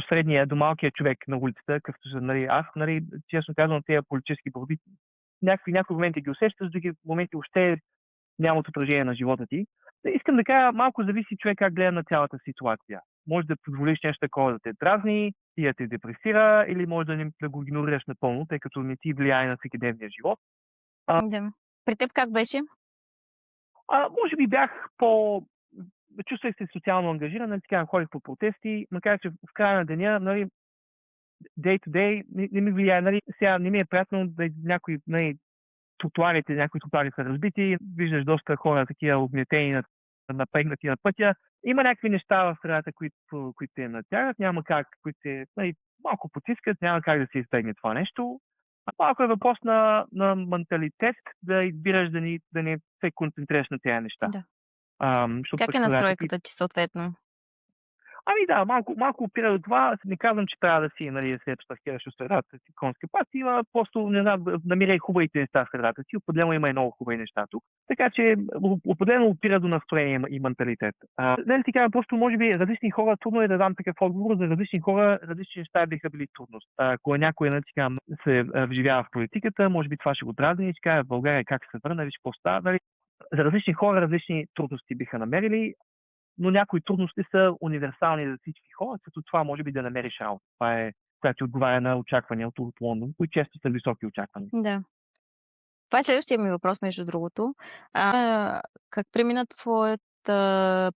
средния, до малкия човек на улицата, какъвто са, нали, аз, нали, честно казвам, тези политически борби, някои моменти ги усещаш, други моменти още нямат отражение на живота ти. Искам да кажа, малко зависи човек как гледа на цялата ситуация. Може да позволиш нещо такова да те дразни и да те депресира, или може да го игнорираш напълно, тъй като не ти влияе на всекидневния живот. А, Да. При теб как беше? може би бях чувствах се социално ангажиран, нали, така ходих по протести, макар че в края на деня, нали, day to day, не ми влияе, нали, сега не ми е приятно да нали, някои тротуари са разбити, виждаш доста хора такива огнетени, напрегнати на пътя. Има някакви неща в средата, които те натягат, няма как, които те нали, малко потискат, няма как да се избегне това нещо. Малко е въпрос на менталитет да избираш да не се концентрираш на тези неща. Да. Защото Как пък е средата ти настройката ти съответно? да, малко опира до това. Не казвам, че трябва да си, нали, да се абстрахираш от средата си конски път. Има просто, не знам, намирай хубавите неща в средата си. Определено има и много хубави неща тук. Така че определено опира до настроение и менталитет. Не ти кажа, просто може би различни хора, трудно е да дам такъв отговор, за различни хора, различни неща биха били трудност. Ако някой, нали, се вживява в политиката, може би това ще го дразни и в България как се върна, виж какво става. Нали? За различни хора различни трудности биха намерили, но някои трудности са универсални за всички хора, като това може би да намериш работа. Това е, която ти отговаря на очакванията от Лондон, които често са високи очаквания. Да. Това е следващия ми въпрос, между другото. Как премина твоят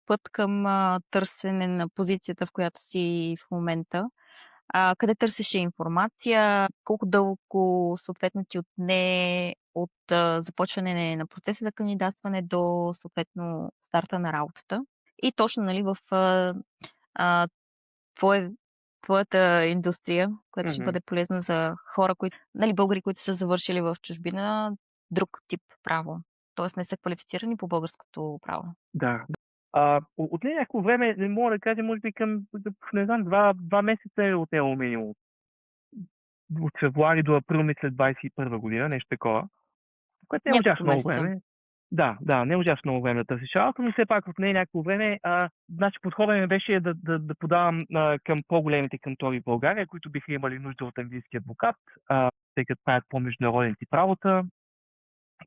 път към търсене на позицията, в която си в момента? Къде търсеше информация? Колко дълго съответно ти отне от започване на процеса за кандидатстване до съответно старта на работата? И точно, нали, в а, твое твоята индустрия, която ще Мгм. бъде полезна за хора, нали, българи, които са завършили в чужбина друг тип право. Тоест не са квалифицирани по българското право. Да. От някакво време, не мога да кажа, може би не знам, два месеца е отнело минимум. От февруари до април, мисля, 21 година, нещо такова. Което не е Няколко ужасно много месеца. време. Да, не е ужасно много време да търсиш работа, но все пак от нея някакво време. Значи подходът ми беше да подавам към по-големите кантори в България, които биха имали нужда от английски адвокат, тъй като правят по-международен тип работа.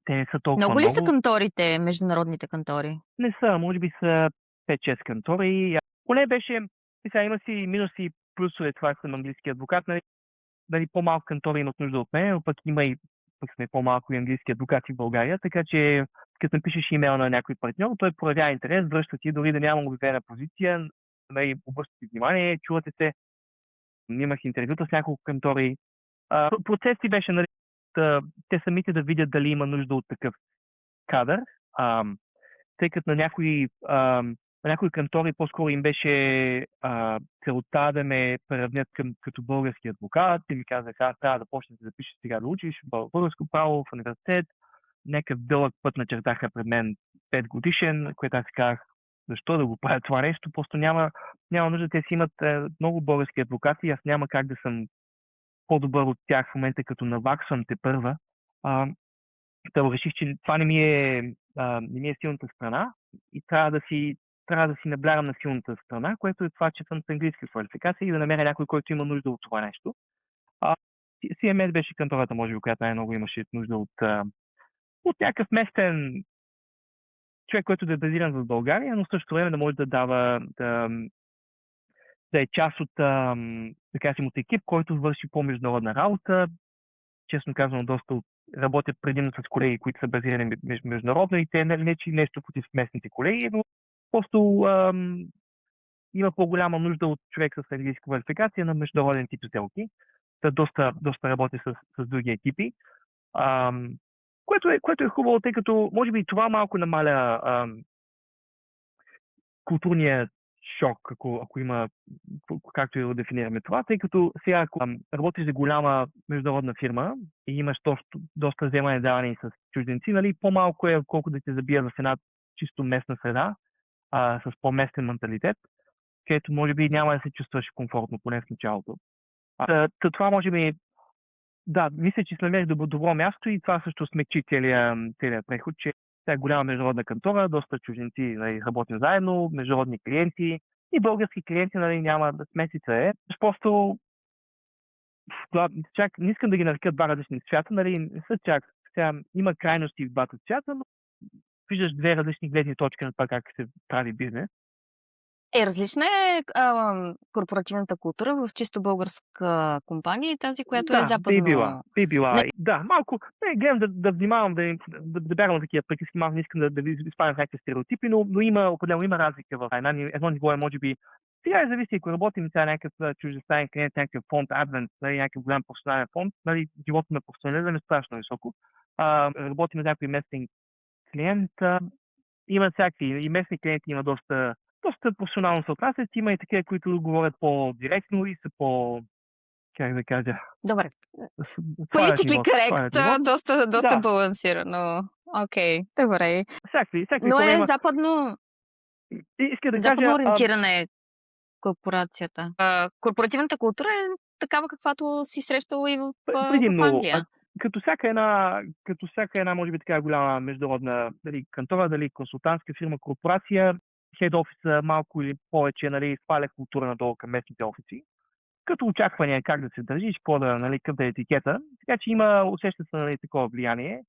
Те не са толкова Много ли са много. канторите, международните кантори? Не са, може би са 5-6 кантори. Поне беше, сега има си минуси и плюсове, това съм английски адвокат. Нали, по-малко кантори имат нужда от мен, но пък сме по-малко и английски адвокати в България, така че като напишеш имейл на някой партньор, той проявява интерес, връща ти, дори да няма обявена позиция, нали, обръщате внимание, чувате се. Имах интервюта с няколко кантори. Процес ти беше, нали, те самите да видят дали има нужда от такъв кадър, тъй като на някои кантори по-скоро им беше целта да ме приравнят към като български адвокат и ми казаха, трябва да почнеш да запишеш сега да учиш българско право в университет. Някакъв дълъг път начертаха пред мен 5 годишен, което аз си казах, защо да го правя това нещо, просто няма нужда, те си имат много български адвокати, аз няма как да съм по-добър от тях в момента, като наваксвам те първа. Та реших, че това не ми е силната страна и трябва да си наблягам на силната страна, което е това, че съм с английска квалификация и да намеря някой, който има нужда от това нещо. А, CMS беше кантората, може би, която най-много имаше нужда от някакъв местен човек, който да е базиран в България, но в същото време да може да е част от така си, от екип, който върши по-международна работа. Честно казвам, работят предимно с колеги, които са базирани международно и те не че нещо против местните колеги, но просто има по-голяма нужда от човек с английска квалификация на международен тип сделки. Та доста работя с други екипи. Което е хубаво, тъй като може би това малко намаля културния шок, ако има, както и да дефинираме това, тъй като сега, ако работиш за голяма международна фирма и имаш доста вземане даване с чужденци, нали, по-малко е, колко да те забия в една чисто местна среда, с по-местен менталитет, където може би няма да се чувстваш комфортно, поне в началото. Това може би, да, мисля, че се намерих добро място и това също смекчи целият преход, че тя е голяма международна кантора, доста чужденци, нали, работим заедно, международни клиенти и български клиенти, нали, няма смесица е. Просто не искам да ги нарека два различни свята, нали, не са чак. Сега има крайности в двата свята, но виждаш две различни гледни точки на това как се прави бизнес. Различна е корпоративната култура в чисто българска компания и тази, която е Да, западно. би била. Да, малко. Гледам да внимавам, да бягам на такива приказки, малко не искам да ви изпадам в някакви стереотипи, но определено има разлика в едно ниво е, може би, сега зависи, ако работим сега някакъв чуждестранен клиент, някакъв фонд, Advent, нали, някакъв голям професионален фонд, нали, живота на професионализъм е страшно високо. Работим с някой местен клиент, има всякакви, и местни клиенти има доста професионално се отнасят, има и такива, които говорят по-директно и са как да кажа, Добре. свалят Политикли живот. корект, доста Да. балансирано. Окей, добре. Всякакви Но хора е има. западно Иска да западно кажа, ориентирана е корпорацията. Корпоративната култура е такава, каквато си срещала и в предимно, Англия. като всяка една, може би така голяма международна дали кантора, дали консултантска фирма, корпорация, хед офиса малко или повече, нали, сваля култура надолу към местните офиси. Като очаквания как да се държиш, нали, какъв да е етикета. Така че усеща се, нали, такова влияние.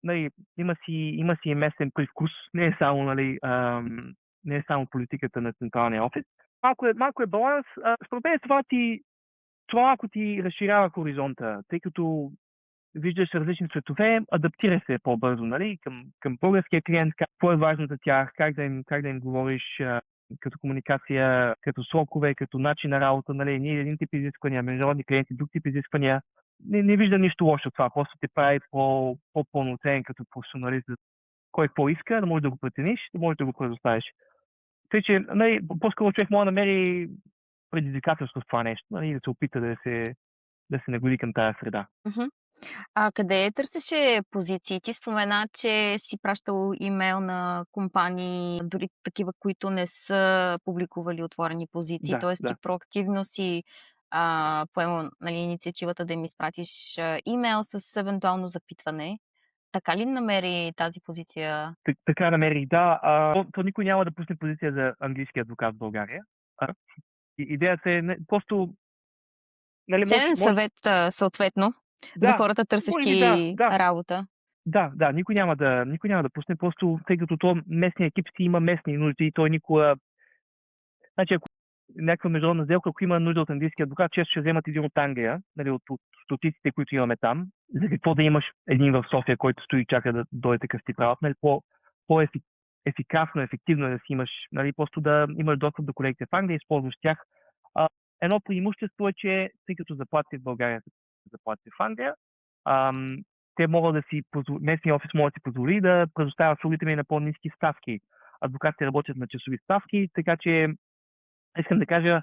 Нали, има си и местен привкус, не е само, нали, не е само политиката на централния офис. Малко е баланс. Според мен това малко ти разширява хоризонта, тъй като виждаш различни светове, адаптира се по-бързо, нали, към българския клиент, какво е важно за тях, как да им говориш, като комуникация, като срокове, като начин на работа, нали, ние един тип изисквания, международни клиенти, друг тип изисквания. Не виждам нищо лошо в това, просто те прави по-пълноценен като професионалист, кой какво иска, да можеш да го прецениш, да можеш да го предоставиш. Тъй, че, нали, по-скоро човек може да намери предизвикателство в това нещо, нали, да се опита да се нагоди към тази среда. Къде търсеше позиции? Ти спомена, че си пращал имейл на компании, дори такива, които не са публикували отворени позиции. Тоест ти проактивно си поемал, нали, инициативата да им изпратиш имейл с евентуално запитване. Така ли намери тази позиция? Така намерих, да. То никой няма да пусне позиция за английски адвокат в България. Идеята е просто... Нали, Ценен съвет, съответно, за хората, търсещи работа. Да, никой няма да пусне, просто тъй като местния екип си има местни нужди и той никога... Значи, ако някаква международна сделка, ако има нужда от английски адвокат, често ще вземат един от Англия, нали, от стотиците, които имаме там. За какво да имаш един в София, който стои и чака да дойде такъв тип работа, нали, по-ефикасно, ефективно е да си имаш, нали, просто да имаш достъп до колегите в Англия и използваш тях. Едно преимущество е, че тъй като заплатите в България са заплатите в Англия, те могат да си местния офис може да си позволи да предоставя услугите ми на по-ниски ставки. адвокатите работят на часови ставки, така че искам да кажа,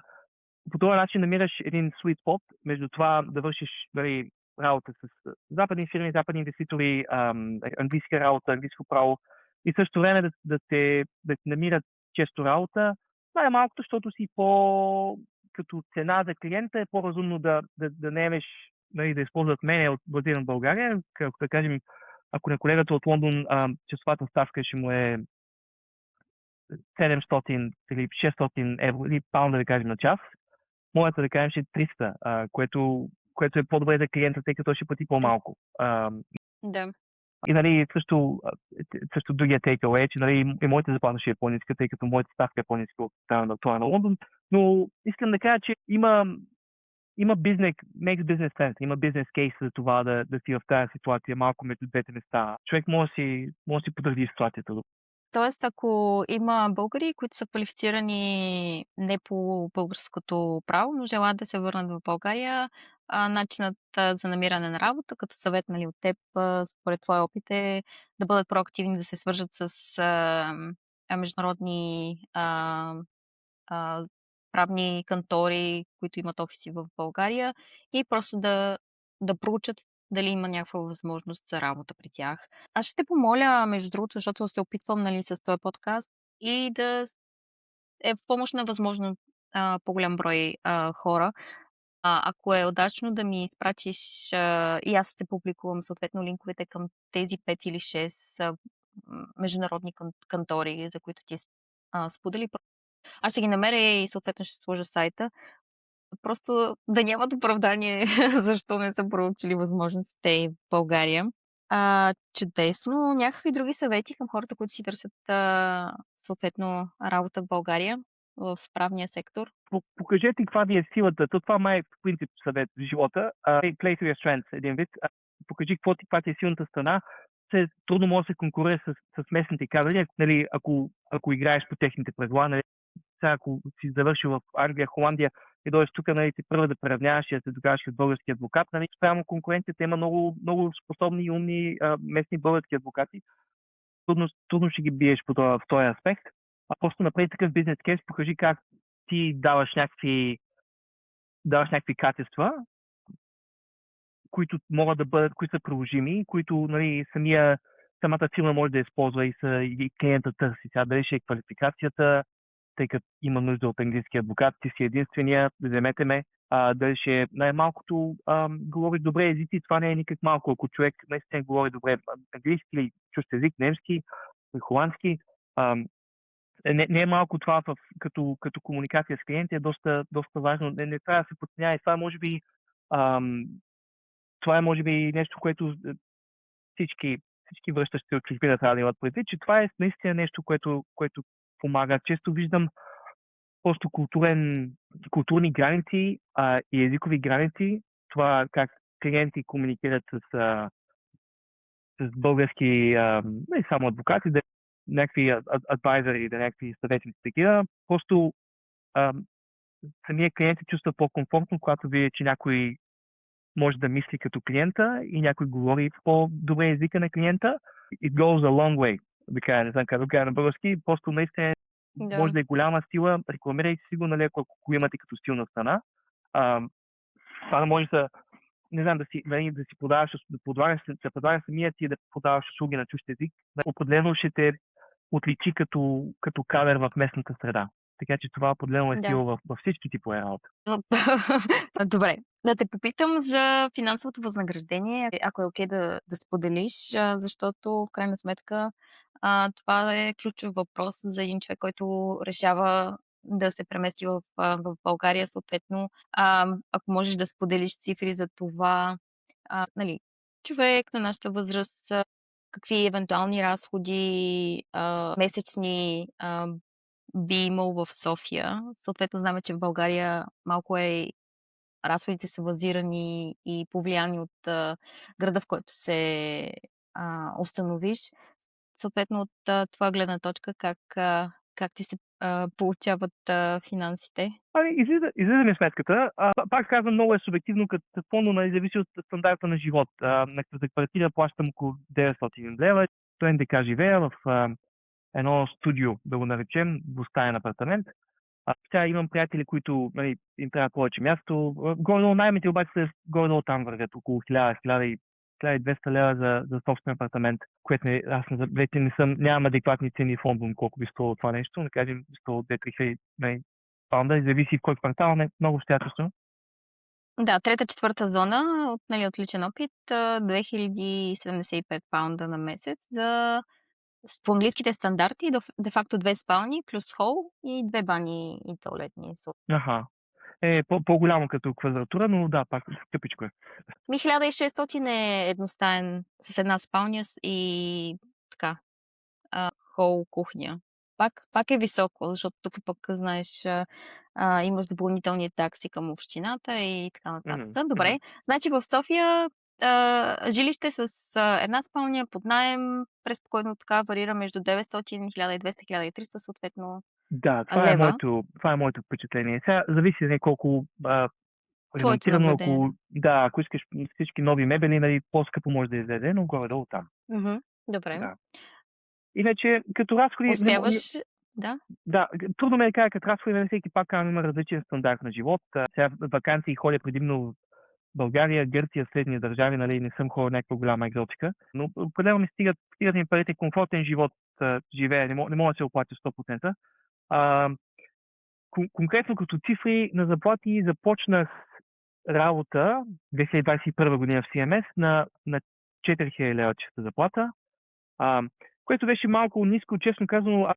по този начин намираш един sweet spot между това да вършиш, нали, работа с западни фирми, западни инвеститори, английска работа, английско право и също време да те намират често работа. Най-малкото, защото си като цена за клиента е по-разумно да наемеш, нали, да използват мене от базиран в България. Като да кажем, ако на колегата от Лондон часовата ставка ще му е 700 или 600 евро или паунда, да кажем, на час, моята, да кажем, ще е 300, което е по-добре за клиента, тъй като ще плати по-малко. Да. И нали, също другия takeaway е, че нали, и моята заплата ще е по-ниска, тъй като моята ставка е по-ниска от това на Лондон. Но искам да кажа, че има бизнес, makes business sense, има бизнес кейс за това да си в тази ситуация малко между двете места. Човек може да си потвърди ситуацията. Тоест, ако има българи, които са квалифицирани не по българското право, но желаят да се върнат в България, начинът за намиране на работа, като съвет, нали, от теб, според твоя опит е да бъдат проактивни, да се свържат с международни а, правни кантори, които имат офиси в България и просто да проучат дали има някаква възможност за работа при тях. Аз ще те помоля, между другото, защото се опитвам, нали, с този подкаст и е в помощ на възможно по-голям брой хора. Ако е удачно да ми изпратиш, и аз ще публикувам съответно линковете към тези 5 или 6 международни кантори, за които ти сподели. Аз ще ги намеря и съответно ще сложа сайта. Просто да нямат оправдание защо не са проучили възможностите в България. Чудесно. Някакви други съвети към хората, които си търсят съответно работа в България, в правния сектор? Покажете каква ви е силата. Това май е в принцип съвет в живота. Play to your strengths, един вид. Покажи каква ти е силната страна. Трудно може да се конкурира с местните кадри, нали, ако играеш по техните правила. Нали, сега, ако си завършил в Англия, Холандия и дойдеш тук, нали, ти първо да преравняваш и да се докажеш като български адвокат, нали, спрямо конкуренцията има много, много способни и умни местни български адвокати. Трудно ще ги биеш в този аспект. Просто направи такъв бизнес кейс, покажи как ти даваш някакви качества, които могат да бъдат, които са приложими, които, нали, самата фирма може да използва и клиента търси. Сега дали ще е квалификацията, тъй като има нужда от английски адвокат, ти си единствения, вземете ме. Дали ще най-малкото говори добре езици, това не е никак малко. Ако човек наистина говори добре английски или чужд език, немски, холандски, не е малко това като комуникация с клиенти, е доста важно. Не трябва да се подценява. Това е може би нещо, което всички връщащи от чужбина трябва да имат предвид, че това е наистина нещо, което помага. Често виждам просто културни граници и езикови граници. Това как клиенти комуникират с български, не само адвокати, да някакви адвайзери, да някакви съветници такива. Просто самия клиент се чувства по-комфортно, когато види, че някой може да мисли като клиента и някой говори по-добре езика на клиента. It goes a long way, да кажа, не знам как да кажа на български. Просто наистина може Да. да е голяма сила. Рекламирайте си го, нали, ако го имате като силна страна. Това да може не знам, да си продаваш, да предлагаш самия ти да продаваш услуги на чужд език, определено ще те отличи като кадър в местната среда. Така че това определено е Да. сила във всички типове работа. Добре. Да те попитам за финансовото възнаграждение, ако е окей да споделиш, защото в крайна сметка това е ключов въпрос за един човек, който решава да се премести в България. Съответно, ако можеш да споделиш цифри за това, нали, човек на нашата възраст, какви евентуални разходи месечни би имал в София. Съответно, знаме, че в България малко разходите са базирани и повлияни от града, в който се установиш. Съответно, от твоя гледна точка, как ти се получават финансите? Излиза ми сметката. Пак казвам, много е субективно, какво, но зависи от стандарта на живот. За квартира плащам около 900 лева. Той НДК живея в едно студио, да го наречем, двустаен апартамент. Сега имам приятели, които нали, им трябва повече място. Горе-долу наймите обаче са горе-долу там вървят около 1000-1200 лева за собствен апартамент, което аз вече нямам адекватни цени в Лондон, колко би струвало това нещо. Да кажем, струвало 2-3 хиляди паунда и зависи в кой квартал, не много щятелно. Да, трета, четвърта зона от, нали, от личен опит, 2075 паунда на месец по английските стандарти, де факто 2 спални плюс хол и 2 бани и тоалетни. Аха. По-голямо като квадратура, но да, пак скъпичко е. 1600 е едностаен с една спалня и така, хол, кухня. Пак е високо, защото тук пък, знаеш, имаш допълнителни такси към общината и така нататък. Мгм, мгм. Добре, значи в София, жилище с, една спалня под наем преспокойно така варира между 900, 1200, 1300 съответно Да, лева. това е моето впечатление. Сега зависи не колко Твоето ремонтирано, наблюдение. ако искаш всички нови мебели, нали, по-скъпо може да излезе, но горе-долу там. Мгм. Добре. Да. Иначе, като разходи, Успяваш да. да, трудно ме е да кажа, като разходи, нали, всеки пак казвам, има различен стандарт на живот. Сега ваканции ходя предимно в България, Гърция, следни държави, нали, не съм ходил някаква голяма екзотика, но определено ми стигат ми парите, комфортен живот живея, не мога да се оплатя 100%. А, конкретно като цифри на заплати започнах работа 2021 година в CMS на 4000 лева чиста заплата, а, което беше малко ниско, честно казано, аз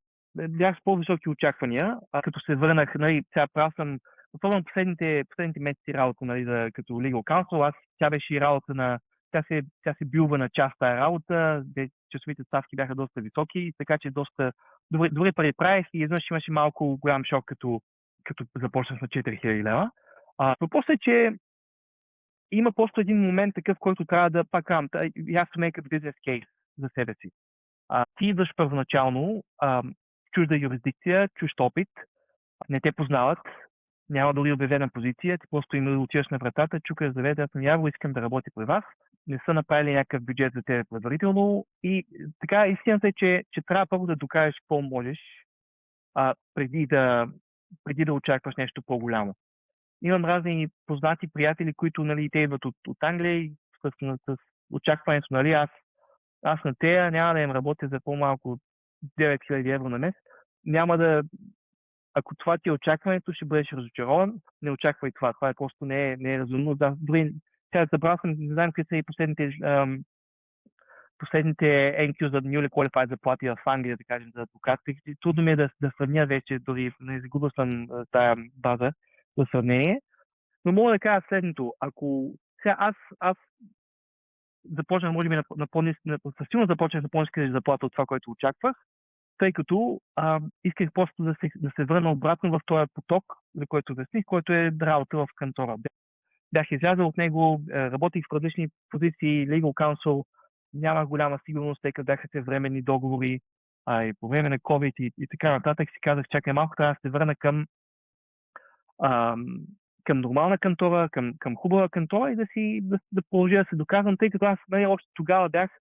бях с по-високи очаквания, като се върнах, нали, сега правил съм, особено последните месеци работа, нали, като legal counsel, тя беше и работа тя се билва на част тая работа, часовите ставки бяха доста високи, така че доста добре пари правих и изведнъж имаше малко голям шок, като започнах на 4000 лева. Въпросът е, че има просто един момент такъв, който трябва да пак казвам, you have to make a business case за себе си. Ти идваш първоначално чужда юрисдикция, чужд опит, не те познават, няма дори обявена позиция, ти просто им отиваш на вратата, чукаш завете, аз съм явно искам да работя при вас, не са направили някакъв бюджет за тебе предварително и така истината е, че трябва първо да докажеш какво можеш, преди да очакваш нещо по-голямо. Имам разни познати приятели, които нали, те идват от Англия и с очакването, нали, аз на тея няма да им работя за по-малко от 9000 евро на месец. Няма да... Ако това ти е очакването, ще бъдеш разочарован. Не очаквай това. Това е просто не е разумно. Да, дори сега забрал съм, не знам какви са и последните NQ за Newly Qualified заплати в Англия, да кажем, за адвокат. Трудно ми е да сравня вече, дори не загубил съм тая база за сравнение. Но мога да кажа следното. Ако сега аз започнах, може би, със силно започнах на по-ниска заплата от това, което очаквах, тъй като исках просто да се върна обратно в този поток, за който обясних, който е работа в кантора. Бях излязъл от него, работих в различни позиции, legal counsel, нямах голяма сигурност, тъй като бяха те временни договори, и по време на COVID и така нататък си казах, чакай малко, трябва да се върна към нормална кантора, към хубава кантора и да продължа да се доказвам, тъй като аз още тогава бях,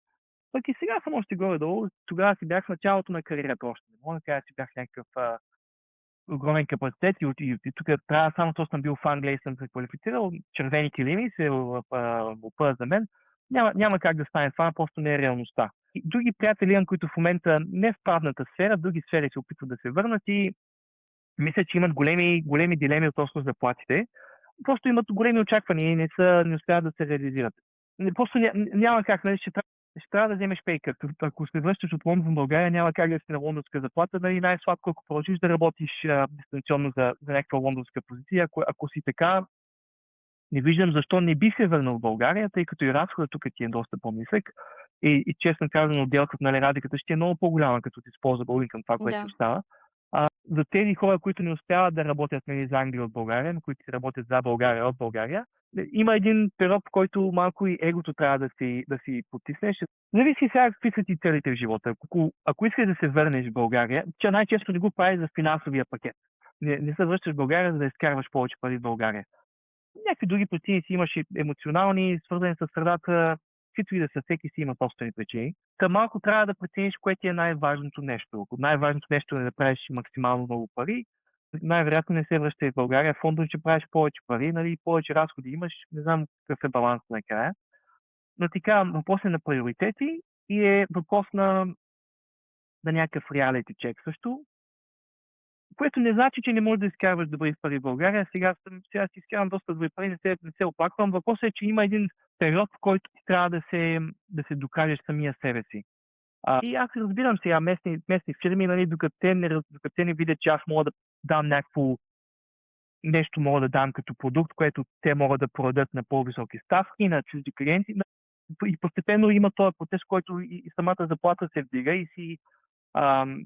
пък и сега съм още горе-долу, тогава си бях в началото на кариерата още. Не мога да кажа, че бях някакъв огромен капацитет и тук трябва само защото съм бил в Англия и съм се квалифицирал, червени килими се опъва за мен. Няма как да стане това, просто не е реалността. И други приятели имам, които в момента не в правната сфера, в други сфери се опитват да се върнат и мисля, че имат големи дилеми относно заплатите. Просто имат големи очаквания и не успяват да се реализират. Просто няма как, нали, ще трябва да вземеш пейкът. Ако се връщаш от Лондон в България, няма как да си на лондонска заплата, нали, най-сладко, ако продължиш да работиш дистанционно за някаква лондонска позиция. Ако си така, не виждам защо не би се върнал в България, тъй като и разходът тук ти е доста по-нисък. И честно казано, отделката, нали, разликата ще е много по-голяма, като ти използва българин към това, което Да. ти остава. За тези хора, които не успяват да работят нали, за Англия от България, но които работят за България от България, има един период, в който малко и егото трябва да си потиснеш. Зависи сега какви са ти целите в живота. Ако искаш да се върнеш в България, че най-често не го правиш за финансовия пакет. Не се връщаш в България, за да изкарваш повече пари в България. Някакви други причини си имаш емоционални, свързани с средата, каквито и да са, всеки си има собствени причини. Та малко трябва да прецениш кое ти е най-важното нещо. Ако най-важното нещо е да правиш максимално много пари, най-вероятно не се връщай в България. Фондът ще правиш повече пари, нали, повече разходи имаш. Не знам какъв е баланс накрая. Но ти казвам, въпрос е на приоритети и е въпрос на някакъв реалити чек също, което не значи, че не можеш да изкарваш добри пари в България. Сега си изкарвам доста добри пари, не се оплаквам. Въпросът е, че има един период, в който ти трябва да се докажеш самия себе си. И аз разбирам сега местни фирми, нали, докато те не видят, че аз мога да дам някакво нещо, мога да дам като продукт, което те могат да продадат на по-високи ставки, на чужди клиенти. И постепенно има този процес, който и самата заплата се вдига и си ам,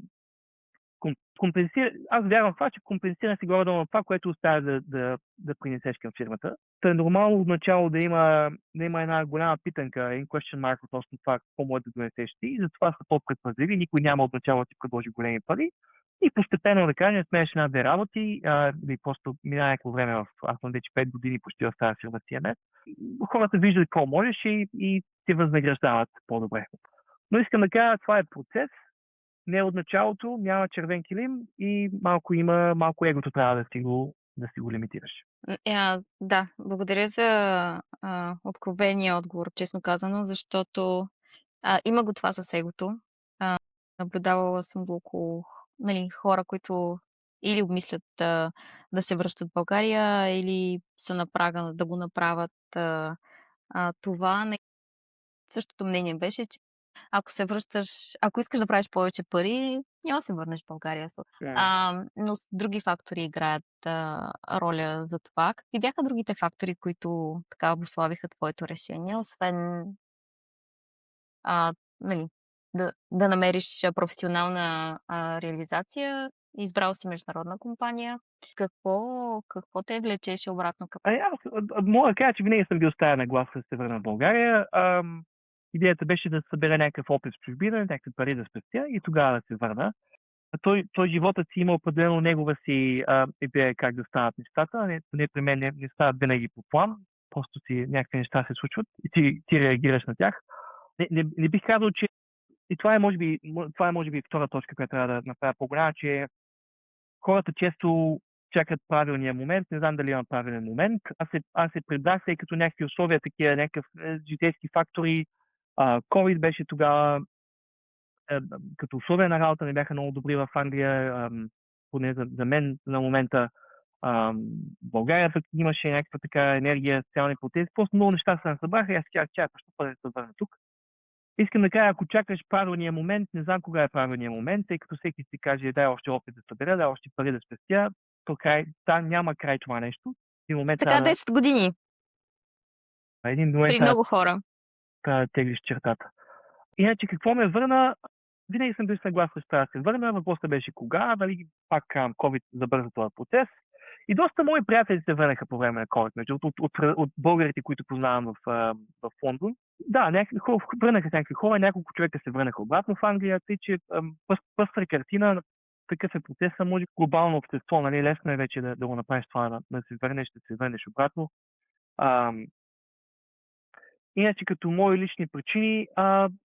компенсира. Аз вярвам в това, че компенсира си горе-долу на това, което оставя да принесеш към фирмата. Та е нормално отначало да има една голяма питанка, един question mark относно това, какво може да донесеш ти, и затова са по-предпазливи, никой няма отначало да ти предложи големи пари. И постепенно да кажем, сменяш една-две работи, или просто мина някакво време аз съм вече 5 години почти в тази фирма CMS. Хората виждат какво можеш и ти възнаграждават по-добре. Но искам да кажа, това е процес, не от началото, няма червен килим и малко егото трябва да си го лимитираш. Да, благодаря за откровения отговор, честно казано, защото има го това с егото. Наблюдавала съм го около нали, хора, които или обмислят да се връщат в България, или са на прага да го направят. Това същото мнение беше, че ако искаш да правиш повече пари, няма да се върнеш в България. Но други фактори играят роля за това. Какви бяха другите фактори, които така обуславиха твоето решение, освен нали, да намериш професионална реализация? Избрал си международна компания. Какво те влечеше обратно към... Аз мога да кажа, че винаги съм бил с тая нагласа да се върна в България. Идеята беше да събера някакъв опит в чужбина, някакви пари да спестя и тогава да се върна. Той животът си има определено негова си идея как да станат нещата. Не при мен не стават винаги по план. Просто си някакви неща се случват и ти реагираш на тях. Не бих казал, че и това е може би втора точка, която трябва да направя по-голяма, че хората често чакат правилния момент. Не знам дали има правилен момент. Аз се предах, тъй като някакви условия, такива, някакъв житейски фактори. COVID беше тогава, като условия на работа не бяха много добри в Англия, поне за мен на момента. В България пък имаше някаква така енергия, социални протести. Просто много неща се насъбраха и аз казах, чакай, защо да се върна тук. Искам да кажа, ако чакаш правилния момент, не знам кога е правилният момент, тъй като всеки си каже, дай още опит да събера, дай още пари да спестя, няма край това нещо. Един момент Така трябва 10 години един момент при трябва много хора. да теглиш чертата. Иначе какво ме върна? Винаги съм бил съгласен, че трябва да се върна. Въпросът беше кога, дали пак COVID забърза този процес. И доста мои приятели се върнаха по време на COVID, между от българите, които познавам в Лондон. Да, върнаха някакви хора, няколко човека се върнаха обратно в Англия, тъй че пъстра картина, такъв е процесът, може глобално общество, нали, лесно е вече да го направиш това, да се върнеш обратно. Иначе като мои лични причини,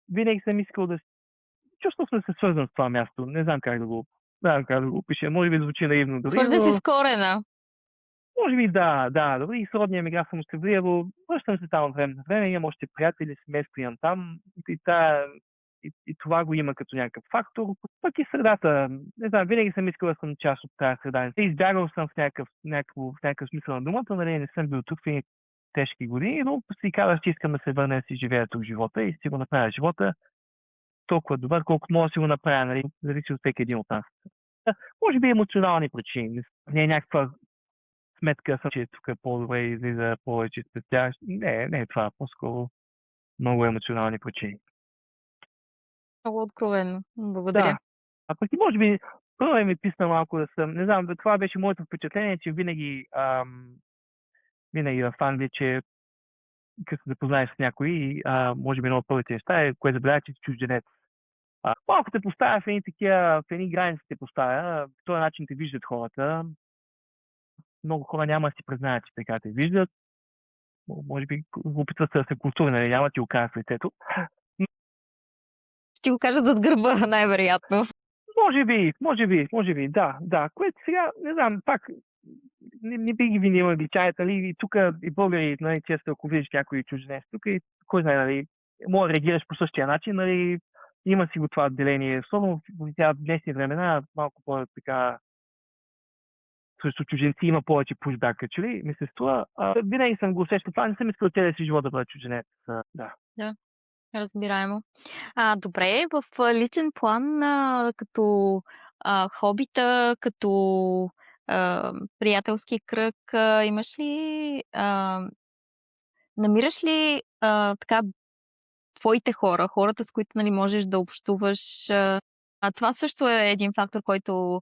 винаги съм искал да чувствам се свързан с това място. Не знам как да го опиша. Може би звучи наивно дори, Свързан си но с корена. може би да. Дори и сродния ми граф съм от Севлиево. Връщам се там от време на време. Имам още приятели, семейство имам там. И това го има като някакъв фактор. Пък и средата. Не знам, винаги съм искал да съм част от тази среда. Избягал съм в някакъв смисъл на думата. Нали, не съм бил тук в тежки години, но си казах, че искам да се върна да си живея тук живота и си го направя живота толкова добър, колкото мога да си го направя, нали? Зависи от всеки един от нас. Може би емоционални причини. Не е някаква сметка, че тук е по-добре и излиза повече спестяващ. Не е това. По-скоро много емоционални причини. Много откровенно. Благодаря. Да. А пък и може би първо ми писна малко да съм. Не знам, това беше моето впечатление, че винаги в Англия, че като се запознаеш с някой, може би много първите неща е, кое забравя, че си чужденец. Малко те поставя в едни граници те поставя, по този начин те виждат хората. Много хора няма да си признаят, че така те виждат. може би опитват се да се културни, нали, няма да ти го кажа в лицето. Ще го кажа зад гърба, най-вероятно. Може би, да. Което сега, не знам, пак не би ги винил англичаните, нали, и тук и българи, нали, често ако видиш някой чужденец тук и кой знае, нали, може да реагираш по същия начин, нали, има си го това отделение, особено в днешни времена, малко по-така срещу чужденци има повече пушбак, че ли, ми се струва. Винаги съм го усещал това, не съм искал целия си живот да бъда чужденец. Да. Да, разбираемо. Добре, в личен план, като хобита, като приятелски кръг, имаш ли, намираш ли така твоите хора, хората, с които нали, можеш да общуваш? Това също е един фактор, който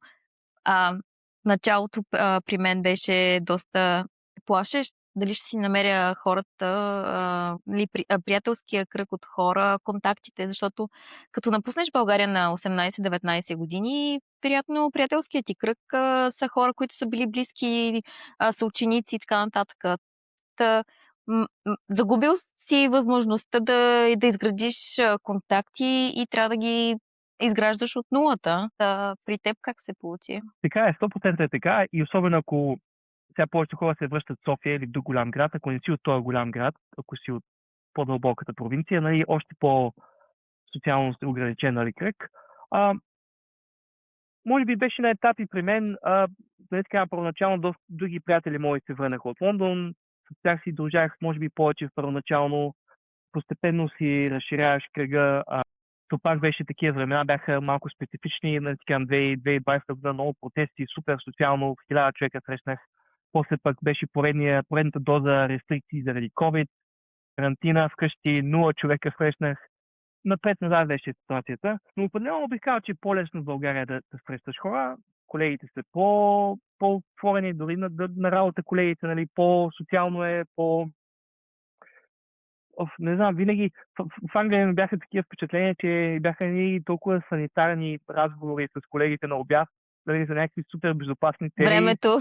в началото при мен беше доста плашещ. Дали ще си намеря хората, нали, приятелския кръг от хора, контактите, защото като напуснеш България на 18-19 години, вероятно приятелският ти кръг са хора, които са били близки, съученици и така нататък. Та, загубил си възможността да изградиш контакти и трябва да ги изграждаш от нулата. При теб как се получи? Така е, 100% е така и особено ако сега повечето хора се връщат в София или в друг голям град, ако не си от този голям град, ако си от по-дълбоката провинция, нали, още по-социално ограничен нали, кръг. Може би беше на етапи при мен, нали така, първоначално други приятели мои се върнаха от Лондон, с тях си дължах, може би, повече първоначално, постепенно си разширяваш кръга. То пак беше такива времена, бяха малко специфични, нали така, 2020 година, много протести, супер социално, 1000 човека срещнах. После пък беше поредната доза рестрикции заради COVID, карантина вкъщи, 0 човека срещнах. Напред-назад беше ситуацията, но определено бих казал, че е по-лесно в България да срещаш хора. Колегите са по-отворени, дори на работа колегите, нали, по-социално е, не знам, винаги в Англия ми бяха такива впечатления, че бяха ни толкова санитарни разговори с колегите на обяд, нали, за някакви супер безопасни теми. Времето.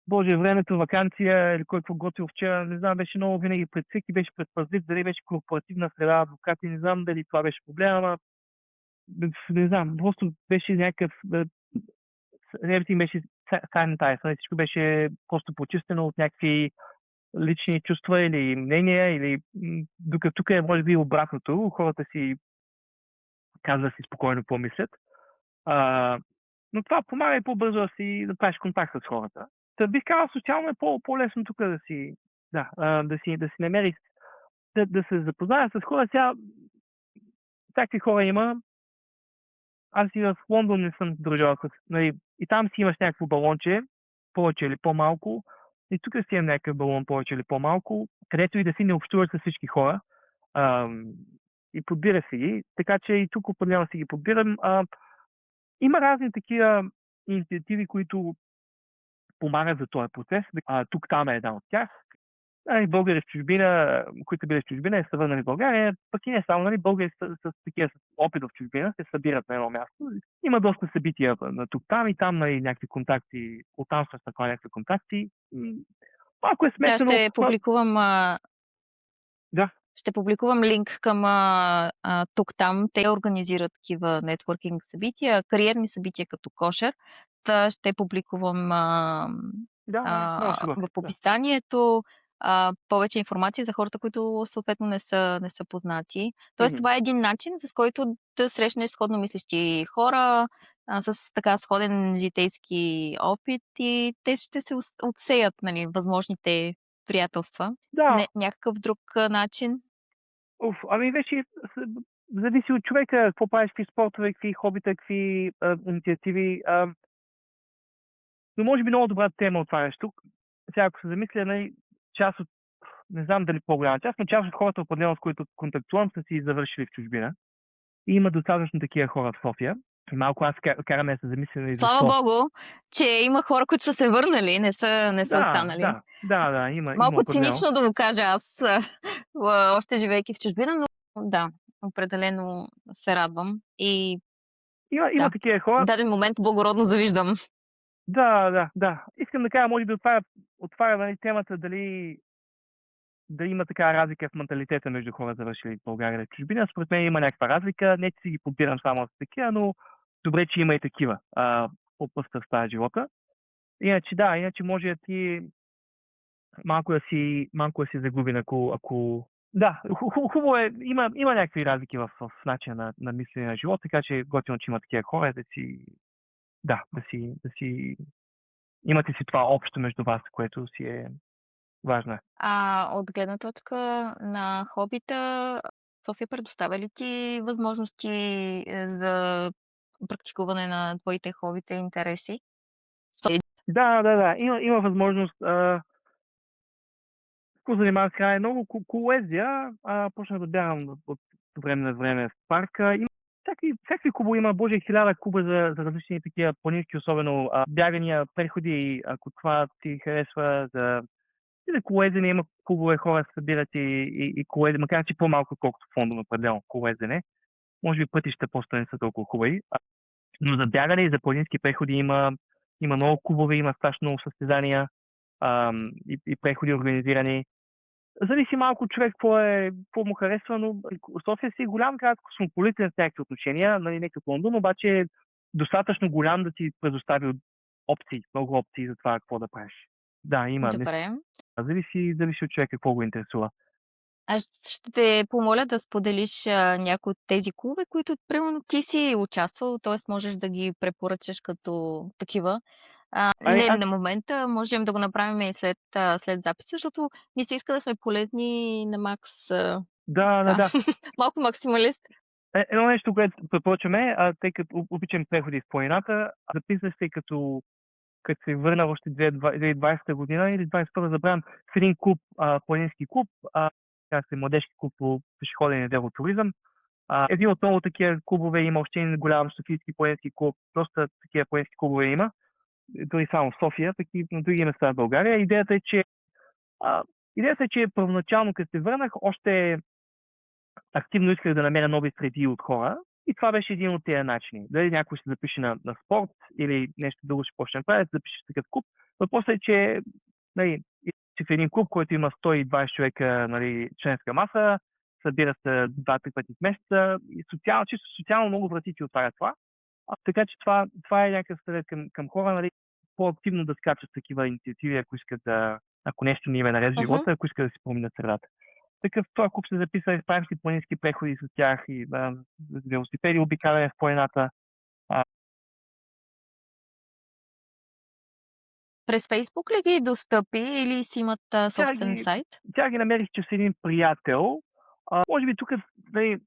Боже, времето, вакансия или който готвил вчера, не знам, беше много винаги пред всеки, беше предпазлив, дали беше корпоративна среда, адвокати, не знам дали това беше проблема, ама не знам, просто беше някакъв everything беше sanitized, всичко беше просто почистено от някакви лични чувства или мнения, или докато тук е може би обратното, хората си казват си спокойно помислят. Но това помага и по-бързо да правиш контакт с хората. Та бих казал, социално е по-лесно тук да си намериш, да се запознаеш с хора. Сега всякакви хора има. Аз и в Лондон не съм дружал с... Нали, и там си имаш някакво балонче, повече или по-малко. И тук си имам някакъв балон повече или по-малко, където и да си не общуваш с всички хора. И подбира си ги. Така че и тук определено си ги подбирам. Има разни такива инициативи, които помагат за този процес. Тук там е една от тях. Българи в чужбина, които били в чужбина и са върнали в България, пък и не само, нали, българи с такива опит в чужбина се събират на едно място. Има доста събития на тук-там и там, нали, някакви контакти, оттам се накланя някакви контакти. Малко е Да, смешно. Да. Ще публикувам линк към тук-там. Те организират такива нетворкинг събития, кариерни събития като кошер. Ще публикувам в описанието повече информация за хората, които съответно не са познати. Тоест, това е един начин, с който да срещнеш сходно мислещи хора, с така сходен житейски опит и те ще се отсеят, нали, възможните приятелства. Да. Някакъв друг начин. Ами вече зависи от човека, какво правиш, какви спортове, какви хобита, какви инициативи. Но може би много добра тема отваряш тук. Сега, ако се замисля, нали, част от, не знам дали по-голяма част, но част от хората, определено с които контактувам, са си завършили в чужбина. И има достатъчно такива хора в София. И малко аз караме да се замисля. Слава Богу, че има хора, които са се върнали, не са останали. Да, има. Малко има цинично да го кажа аз, още живейки в чужбина, но да, определено се радвам. И има такива хора. В даден момент благородно завиждам. Да. Искам да кажа, може да отваря нали, темата дали да има така разлика в менталитета между хора, завършили в България и в чужбина. Според мен има някаква разлика. Не че си ги подбирам само с такива, но добре, че има и такива. По-пъстър става живота. Иначе да, иначе може да ти малко да си загубен, ако... Да, хубаво е, има някакви разлики в начина на мислене на живот, така че готино, че има такива хора, да си имате си това общо между вас, което си е важно. От гледна точка на хобита, София предоставя ли ти възможности, за практикуване на твоите хобита и интереси? Да. Има възможност. Какво занимавам сега? Много колоездия. Почнах да бягам от време на време в парка. Има всякакви кубове. Има, боже, 1000 куба за различни такива планински, особено бягания, преходи, ако това ти харесва. И за колоездене има клубове, хора се събират и колоездене, макар че по-малко, колкото фондове определено колоездене. Може би пътища просто не са толкова хубави. Но за бягане и за планински преходи има много клубове, има страшно много състезания и преходи организирани. Зависи малко от човек какво му харесва, но София си е голям град, космополитен в някакви отношения, нали, не като Лондон, обаче е достатъчно голям да ти предостави опции, много опции за това какво да правиш. Да, има. Добре. Зависи от човека какво го интересува. Аз ще те помоля да споделиш, някои от тези клубове, които примерно ти си участвал, т.е. можеш да ги препоръчаш като такива. Ами, Не аз, на момента, можем да го направим и след записа, защото ми се иска да сме полезни на макс, така, да. малко максималист. Едно нещо, което препоръчваме, тъй като обичам преходи в планината, записах се като се върна още 2020 година или 2021, забравям, в един клуб, планински клуб, така се младежки клуб по пешеходен и велотуризъм. Един от много такива клубове има, още един голям софийски планински клуб, доста такива планински клубове има, дори само в София, таки на други места в България. Идеята е, че първоначално, като се върнах, още активно исках да намеря нови среди от хора. И това беше един от тези начини. Дали някой ще запише на спорт или нещо друго ще почне да прави, да запише в такъв клуб. Въпросът е, че, нали, че в един клуб, който има 120 човека, нали, членска маса, събира се 2-3 пъти в месеца и чисто социално много врати ти отваря това. Така че това е някакъв съвет към хора, нали, по-активно да скачат такива инициативи, ако нещо не им е наред в Мгм. живота, ако искат да си променят средата. Такъв това куп се записали, правим си планински преходи с тях и велосипеди обикаляне в планината. А, През Фейсбук ли ги достъпи или си имат, тя собствен ги, сайт? тя ги намерих чрез един приятел. Може би тук, нали,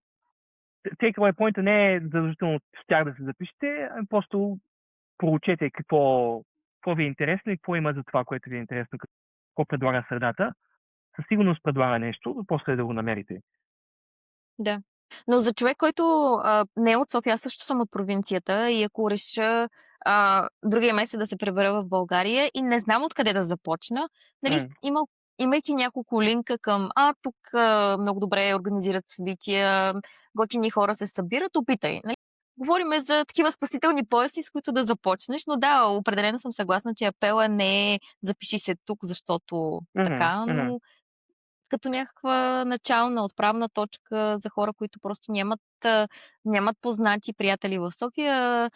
takeaway point не е задължително с тях да се запишете, просто проучете какво ви е интересно и какво има за това, което ви е интересно, какво предлага средата. Със сигурност предлага нещо, но после е да го намерите. Да. Но за човек, който, не е от София, аз също съм от провинцията и ако реша, другия месец да се пребера в България и не знам откъде да започна, нали, М, имайки няколко линка към, тук, много добре организират събития, готини хора се събират, опитай, нали? Говориме за такива спасителни пояси, с които да започнеш, но да, определено съм съгласна, че апела не е запиши се тук, защото мгм, така, мгм. но като някаква начална отправна точка за хора, които просто нямат познати приятели в София.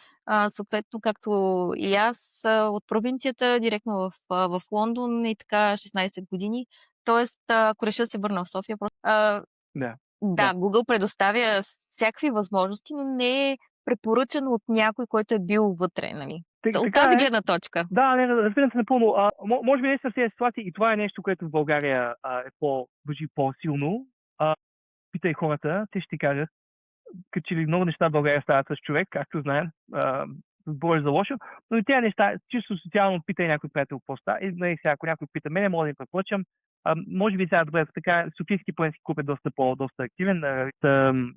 Съответно, както и аз, от провинцията, директно в Лондон и така 16 години. Тоест, ако реша да се върна в София, просто Да, да, да. Google предоставя всякакви възможности, но не е препоръчан от някой, който е бил вътре, нали? От Така тази е. гледна точка. Да, не, разбирам се напълно. Може би не са в тези ситуации и това е нещо, което в България въжи по-силно. Питай хората, те ще ти кажат, като че ли много неща в България стават с човек, както знаем, говориш за лошо, но и тези неща, чисто социално питай някой приятел какво става. И нали, сега, ако някой пита мене, мога да им препоръчам. Може би сега добре, така, Софийски планински клуб е доста активен.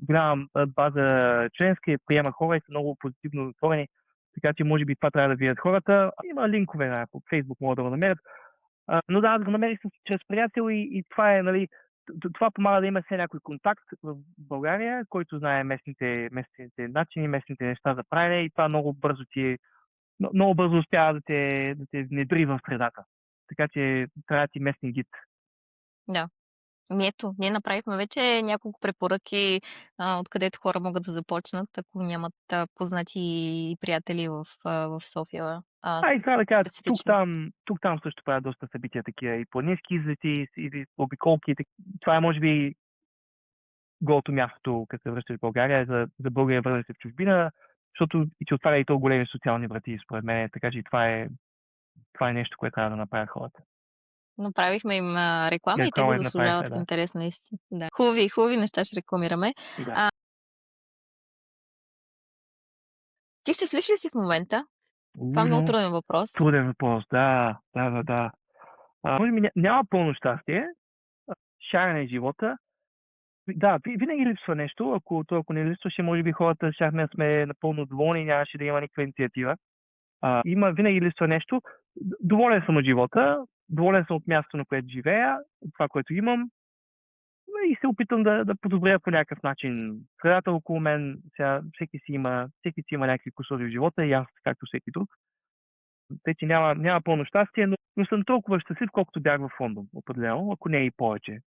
Голяма база членска и приема хора и са много позитивно отворени. Така че може би това трябва да видят хората. Има линкове на Facebook, могат да го намерят. Но да, аз го намерих чрез приятел и това е, нали, това помага да има все някой контакт в България, който знае местните начини, местните неща за правене и това много бързо успява да те внедри в средата. Така че трябва да ти местен гид. Да. Ето, ние направихме вече няколко препоръки, откъдето хора могат да започнат, ако нямат, познати и приятели в София, И трябва да кажа, специфично. тук там също правят доста събития такива и планински излети, или обиколки. Това е може би голото място, като се връщаш в България, за българи върнали се в чужбина, защото и че отваря и то големи социални врати, според мен. Така че и това е нещо, което трябва да направят хората. Направихме им, реклама и те го Какво направихме, заслужават в да. интерес на истината. Да. Хубави неща ще рекламираме. Да. А, ти щастлив ли си в момента? Това е много Но труден въпрос. труден въпрос, да, да. Може би няма пълно щастие, шарен е живота. Да, винаги липсва нещо. Ако не липсваше, може би хората щяхме да сме напълно доволни и нямаше да има никаква инициатива. Винаги липсва нещо. Доволен съм от живота, доволен съм от мястото, на което живея, от това, което имам. И се опитам да подобря по някакъв начин средата около мен. Сега, всеки си има някакви кусори в живота и аз, както всеки друг. Тъй, че няма пълно щастие, но съм толкова щастлив, колкото бях в Лондон, определено, ако не и повече.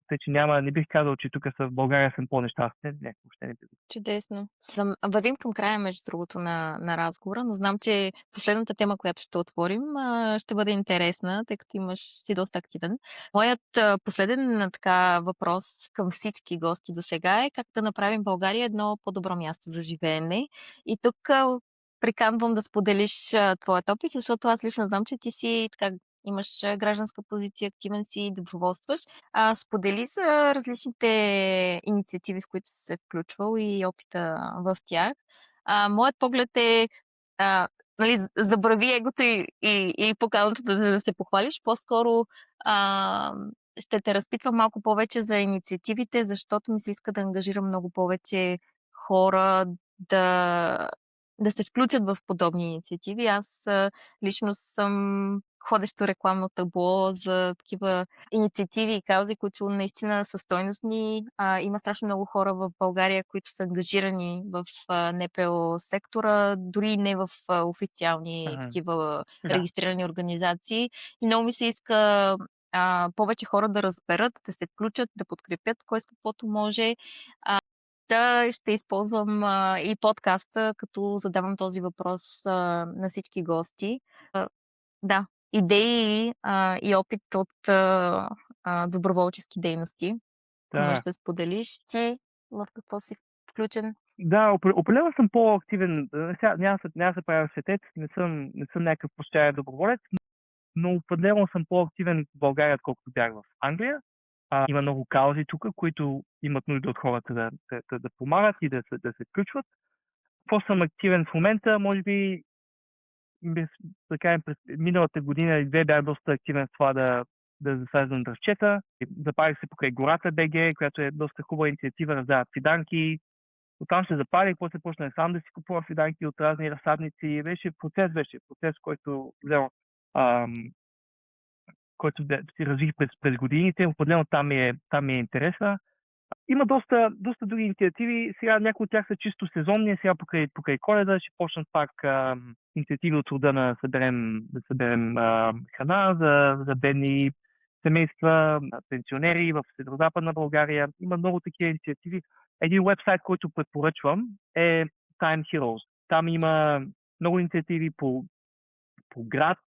Тъй, че не бих казал, че тук в България съм по-нещастен. Не, въобще не бих. Чудесно. Вървим към края, между другото, на разговора, но знам, че последната тема, която ще отворим, ще бъде интересна, тъй като си доста активен. Моят последен така въпрос към всички гости до сега е как да направим България едно по-добро място за живеене. И тук приканвам да споделиш твоят опит, защото аз лично знам, че ти си така имаш гражданска позиция, активен си, доброволстваш. Сподели за различните инициативи, в които си се включвал и опита в тях. Моят поглед е, нали, забрави егото и поканата да се похвалиш. По-скоро ще те разпитвам малко повече за инициативите, защото ми се иска да ангажирам много повече хора да, да се включат в подобни инициативи. Аз лично съм ходещо рекламно табло за такива инициативи и каузи, които наистина са стойностни. Има страшно много хора в България, които са ангажирани в НПО сектора, дори и не в официални Ага. такива Да, регистрирани организации. И много ми се иска повече хора да разберат, да се включат, да подкрепят кой с каквото може. Ще използвам и подкаста, като задавам този въпрос на всички гости. Да, идеи и опит от доброволчески дейности. Можеш да. да споделиш ти в какво си включен? Да, определено съм по-активен. Сега няма да се правя светец, не съм някакъв постоянен доброволец, но определено съм по-активен в България, отколкото бях в Англия. Има много каузи тук, които имат нужда от хората да помагат и да се включват. Какво съм активен в момента? Може би, да кажем, през миналата година или две бях доста активен в това да засаждам дръвчета. Запалих се покрай гората БГ, която е доста хубава инициатива, раздават фиданки. Оттам се запалих, после почнах сам да си купувам фиданки от разни разсадници. Беше процес, който си развих през годините. Определено там ми е интереса. Има доста други инициативи. Сега някои от тях са чисто сезонни. Сега покрай Коледа ще почнат пак инициативи от рода да съберем храна за бедни семейства, пенсионери в Северо-Западна България. Има много такива инициативи. Един уебсайт, който препоръчвам е Time Heroes. Там има много инициативи по град,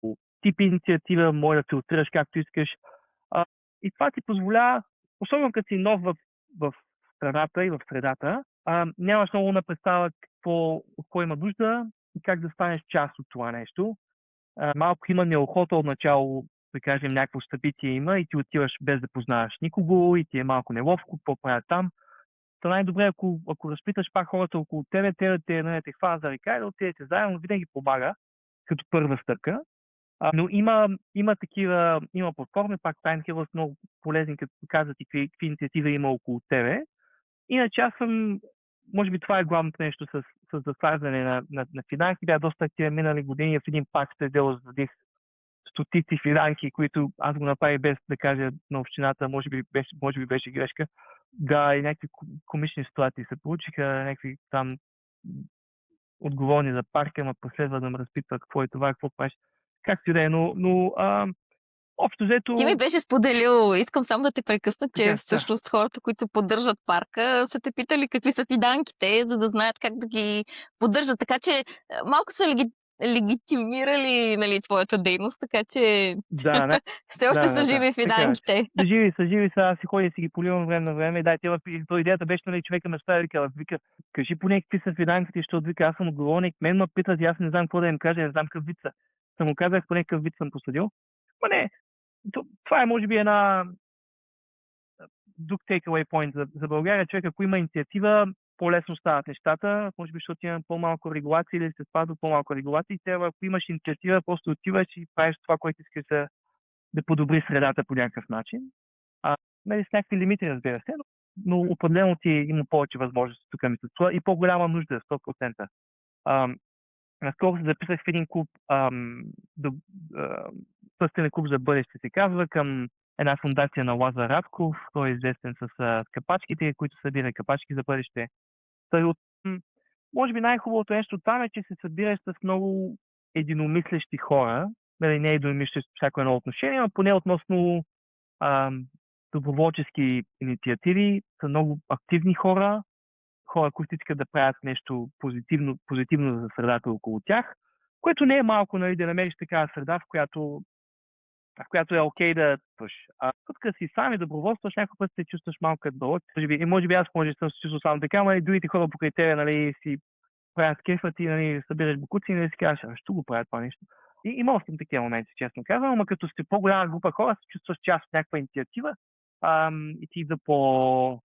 по тип инициатива, може да филтрираш както искаш. И това ти позволява, особено като си нов в страната и в средата, нямаш много на представа от кой има нужда и как да станеш част от това нещо. Малко има неохота от начало, да кажем, някакво събитие има и ти отиваш без да познаваш никого и ти е малко неловко, какво правят там. То най-добре, ако разпиташ пак хората около тебе, те хванат за ръка и да отидете заедно, винаги помага като първа стъпка. Но има платформи, пак Time Heroes много полезни, като казват и какви инициативи има около тебе. Иначе аз може би това е главното нещо с засаждане на фиданки. Бях доста активен минали години, в един пак се дело задих стотици фиданки, които аз го направих без да кажа на общината, може би беше грешка. Да, и някакви комични ситуации се получиха, някакви там отговорни за парка, ма последва да ме разпитва какво е това, какво правиш. Както и да е, но Общо Ти ми взето, беше споделил, искам само да те прекъсна, че така, да, всъщност хората, които поддържат парка, са те питали какви са фиданките, за да знаят как да ги поддържат. Така че малко са легитимирали, нали, твоята дейност, така че да, не, все още да, са да, да, живи така е. фиданките. Са живи, сега си ходя и си ги поливам време на време. Да, то идеята беше, нали, човека ме стави, вика, кажи поне какви са финансите, защото вика, аз съм отговорник, мен ме питат и аз не знам какво да им кажа, не знам какъв вид са. Съм му казах поне какъв вид съм посадил. Ма не, това е може би една друг takeaway point за България. Човек, ако има инициатива, по-лесно стават нещата, може би, защото има по-малко регулации или се спазва по-малко регулации. Трябва, ако имаш инициатива, просто отиваш и правиш това, което искаш да подобри средата по някакъв начин. Нали, с някакви лимити, разбира се, но определено ти има повече възможности тук ми се струва и по-голяма нужда, 100%. Наскоро се записах в един клуб, до, пъстен клуб за бъдеще се казва, към една фундация на Лазар Радков. Той е известен с капачките, които събира капачки за бъдеще. Той може би най-хубавото нещо там е, че се събираш с много единомислещи хора. Нали, не е единомислещ всяко едно отношение, но поне относно доброволчески инициативи. Са много активни хора, които искат да правят нещо позитивно за средата около тях, което не е малко, нали, да намериш такава среда, в която е окей да пъш. Тук си сам и доброволстваш, някой път се чувстваш малко като бълък. Може би аз може да съм се чувствал само така, но и другите хора покрай тебе, нали, си правят кефа ти, нали, събираш букуци и нали, си казваш, що го правят това нещо. И имал съм такива моменти, честно казвам, но като сте по-голяма група хора, се чувстваш част от някаква инициатива и ти идва по...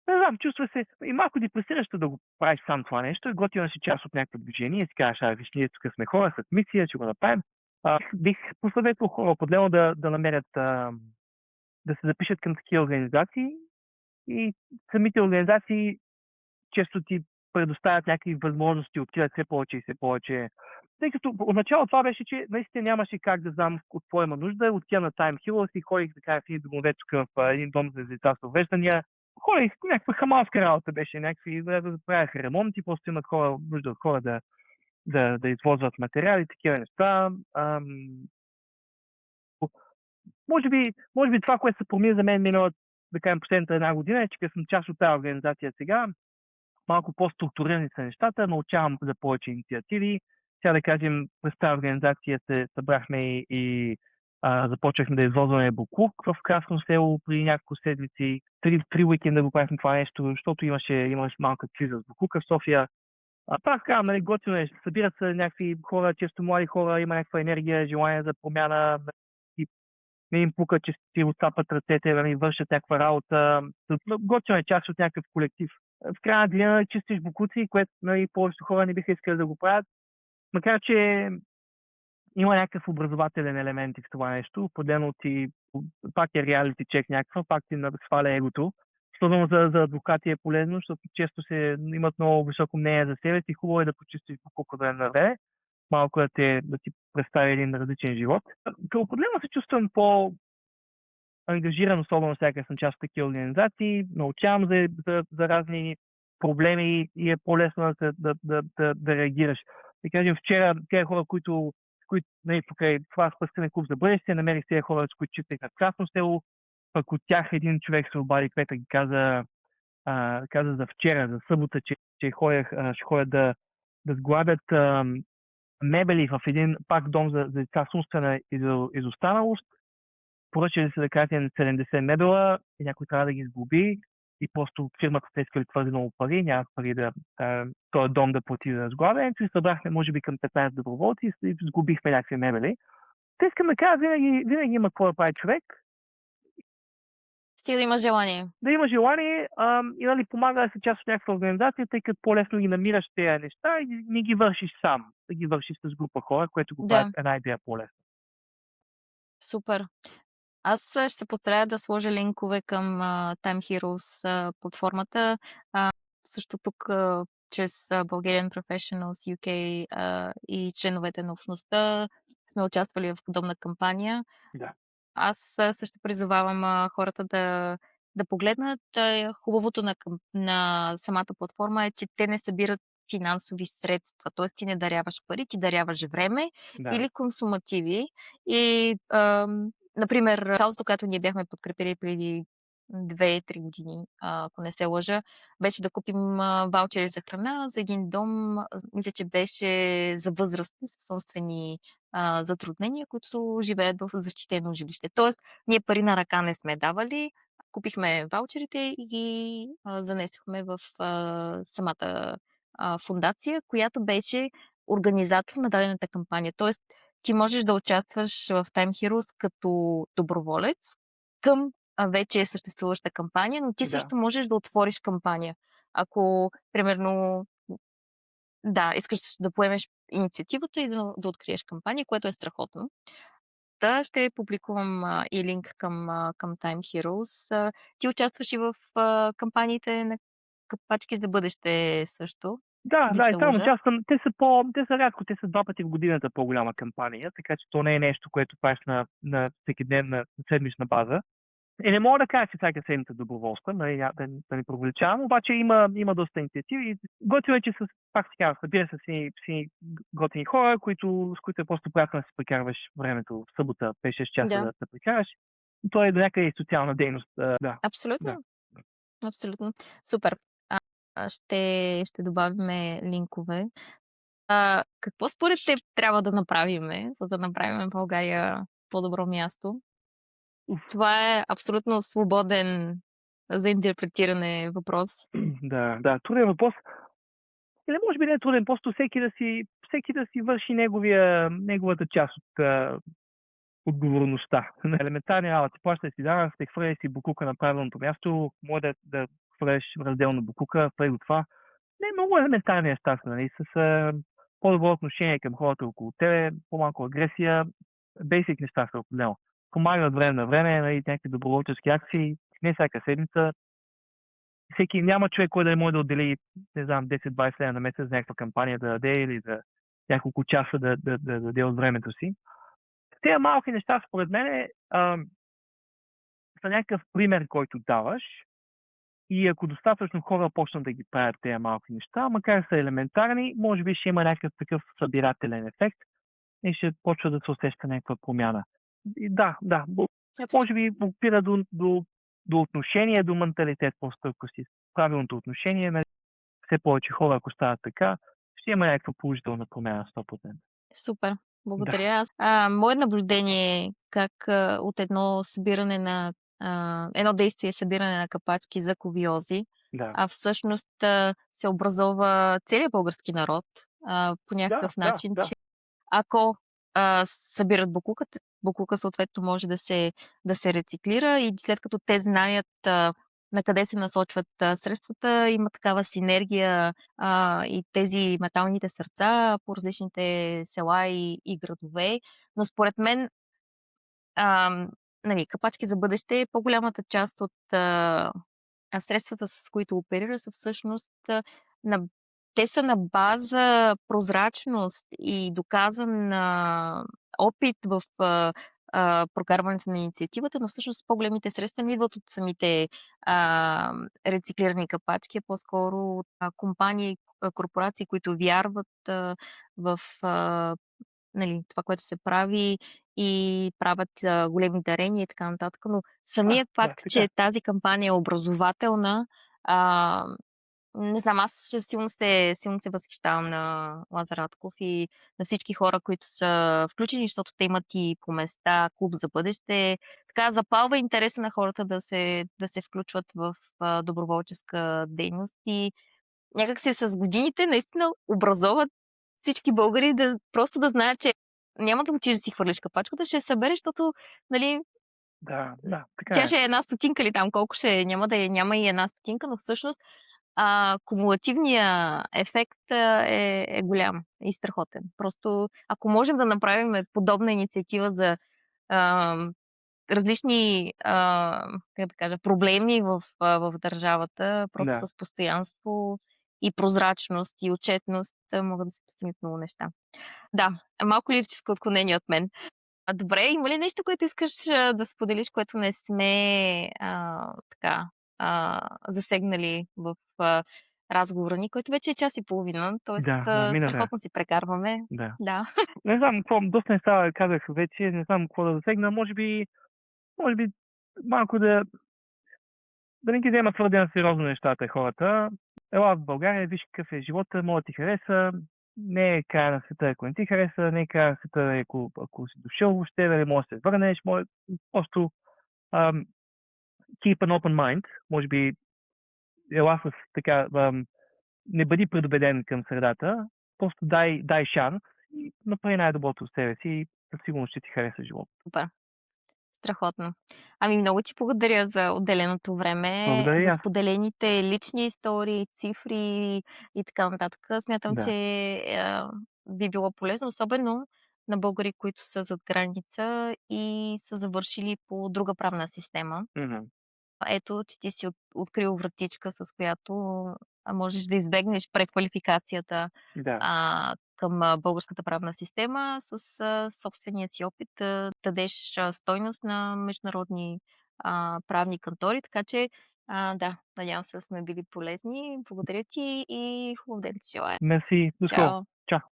Не знам, чувства се и малко депресиращо да го правиш сам това нещо. Готино си част от някакво движение и си кажеш, виж, ние тук сме хора с мисия, ще го направим. Бих посъветвал хора определено да намерят, да се запишат към такива организации и самите организации често ти предоставят някакви възможности, откриват все повече и все повече. Тъй като отначало това беше, че наистина нямаше как да знам от какво има нужда. Отида на Time Healers и ходих така в един домове тук в един дом за деца с увреждания. Ходих, някаква хамалска работа беше, някакви да правяха ремонти, просто имат хора, нужда от хора да извозват материали, такива неща. Може би това, което се промени за мен миналата, да кажем, последната една година е, че съм част от тази организация сега, малко по-структурирани са нещата, научавам за повече инициативи. Сега да кажем, през тази организация се събрахме и започнахме да извозваме буклук в Красно село при няколко седмици. Три уикенда го правихме това нещо, защото имаш малка криза с буклука в София. Пак казвам, нали, готино е, събират се някакви хора, често млади хора, има някаква енергия, желание за промяна, и не им пука, че си отцапат ръцете, нали, вършат някаква работа. Готино е част от някакъв колектив. В края на деня чистиш бокуци, което, нали, повечето хора не биха искали да го правят. Макар че има някакъв образователен елемент и в това нещо. Поделно ти пак е реалити чек някаква, пак ти сваля егото. Особено за адвокати е полезно, защото често имат много високо мнение за себе си. Хубаво е да почистиш буклука време на време. Малко да ти представи един различен живот. Определено се чувствам ангажиран, особено сега съм част от такива организации, научавам за разни проблеми и е по-лесно да реагираш. Да кажем, вчера тези хора, които нали, покрай това спъскане клуб за бъдеще, намерих тези хора, с които читах на Красно село, пък от тях един човек се обади, Петър ги каза за вчера, за събота, че ще ходят да сглабят мебели в един пак дом за деца с умствена изостаналост. Поръчали се да кажем 70 мебела и някой трябва да ги сглоби и просто фирмата те искали твърде много пари, нямат пари този дом да плати за сглабянето и събрахме може би към 15 доброволци и сглобихме някакви мебели. Те искам да кажа, винаги има какво да прави човек. Стига да има желание. Да има желание и нали, помага да се част от някаква организация, тъй като по-лесно ги намираш тези неща и не ги вършиш сам. Да ги вършиш с група хора, което го правят една идея по-лесно. Супер. Аз ще се постарая да сложа линкове към Time Heroes платформата. Също тук чрез Bulgarian Professionals UK и членовете на общността сме участвали в подобна кампания. Да. Аз също призовавам хората да погледнат. Хубавото на самата платформа е, че те не събират финансови средства. Тоест ти не даряваш пари, ти даряваш време Да. или консумативи. И, например, каузата, която ние бяхме подкрепили преди 2-3 години, ако не се лъжа, беше да купим ваучери за храна за един дом. Мисля, че беше за възрастни с умствени затруднения, които живеят в защитено жилище. Тоест, ние пари на ръка не сме давали, купихме ваучерите и ги занесохме в самата фондация, която беше организатор на дадената кампания. Тоест, ти можеш да участваш в Time Heroes като доброволец към вече съществуваща кампания, но ти Да. също можеш да отвориш кампания. Ако, примерно, да, искаш да поемеш инициативата и да откриеш кампания, което е страхотно. Та ще публикувам и линк към Time Heroes. Ти участваш и в кампаниите на Капачки за бъдеще също, Да, или да, и се там лъжа? участвам. Те са рядко, те са 2 пъти в годината по-голяма кампания, така че то не е нещо, което правиш на всекидневна, седмична база. И не мога да кажа, че всяка седмица доброволства, нали, да не провеличавам, обаче има доста инициативи. Готино е, че пак си казвам, събира се си готини хора, с които е просто приятно да си прекарваш времето в събота 5-6 часа Да, да прекараш. То е до някъде и социална дейност. Да, да. абсолютно, абсолютно. Супер. Ще добавиме линкове. Какво според теб трябва да направиме, за да направим България по-добро място? Уф, Това е абсолютно свободен за интерпретиране въпрос. да, труден въпрос. Или може би не е труден, просто всеки да си върши неговата част от отговорността. На елементарни работи. Плащай си данък, ще хвърляй си букука на правилното място, може да хвърляш разделно букука, прави го това. Не, много елементарни неща са, нали, с по-добро отношение към хората около тебе, по-малко агресия, бейсик неща са определено. Помага от време на време, нали, някакви доброволчески акции, не всяка седмица. Всеки няма човек, който да може да отдели, не знам, 10-20 лева на месец за някаква кампания да даде или за няколко часа да даде от времето си. Тези малки неща, според мен, са някакъв пример, който даваш. И ако достатъчно хора почнат да ги правят тези малки неща, макар да са елементарни, може би ще има някакъв такъв събирателен ефект и ще почва да се усеща някаква промяна. И да, Абс може би опира до отношение, до менталитет, просто ако си правилното отношение, все повече хора, ако стават така, ще има някаква положителна промяна 100%. Супер, Да, благодаря. Мое наблюдение е как от едно действие събиране на капачки за кувьози, да. всъщност се образова целият български народ по Да, някакъв да, начин, да, че ако събират боклука съответно може да се рециклира и след като те знаят на къде се насочват средствата, има такава синергия и тези металните сърца по различните села и градове. Но според мен, нали, Капачки за бъдеще, по-голямата част от средствата, с които оперира, са всъщност на те са на база прозрачност и доказан опит в прокарването на инициативата, но всъщност по-големите средства не идват от самите рециклирани капачки, а по-скоро от компании, корпорации, които вярват в нали, това, което се прави и правят големи дарения и така нататък. Но самият да, факт, така. че тази кампания е образователна, а, не знам, аз силно се възхищавам на Лазар Радков и на всички хора, които са включени, защото те имат и по места клуб за бъдеще. Така запалва интереса на хората да се включват в доброволческа дейност и някак си с годините наистина образоват всички българи просто да знаят, че няма да отидеш да си хвърлиш капачката, ще я събереш, защото, нали, Да, така тя е. ще е една стотинка или там колко ще е, няма и една стотинка, но всъщност кумулативният ефект е голям и страхотен. Просто ако можем да направим подобна инициатива за а, различни, как да кажа, проблеми в държавата, просто Да. с постоянство и прозрачност и отчетност, могат да се постигнат много неща. Да, малко лирическо отклонение от мен. Добре, има ли нещо, което искаш да споделиш, което не сме така засегнали в разговора ни, който вече е час и половина, тоест Да, да, мина време. страхотно си прекарваме. Да. Да. Не знам какво, доста неща казах вече, не знам какво да засегна. Може би малко да не ги вземат твърде на сериозно нещата хората. Ела в България, виж какъв е живота, може да ти хареса. Не е края на света, ако не ти хареса, не е края на света, ако си дошъл въобще, да не можеш да се върнеш. Просто ам, keep an open mind. Може би ела с така, не бъди предубеден към средата, просто дай шанс и направи най-доброто от себе си и със сигурност ще ти хареса живота. Супер. Страхотно. Ами много ти благодаря за отделеното време, Благодаря и за аз. споделените лични истории, цифри и така нататък. Смятам, че Да. би било полезно, особено на българи, които са зад граница и са завършили по друга правна система. Мгм. Ето, че ти си открил вратичка, с която можеш да избегнеш преквалификацията Да. към българската правна система с собствения си опит да дадеш стойност на международни правни кантори. Така че, да, надявам се да сме били полезни. Благодаря ти и хубав ден ти желая. Мерси. До скоро. Чао! Чао.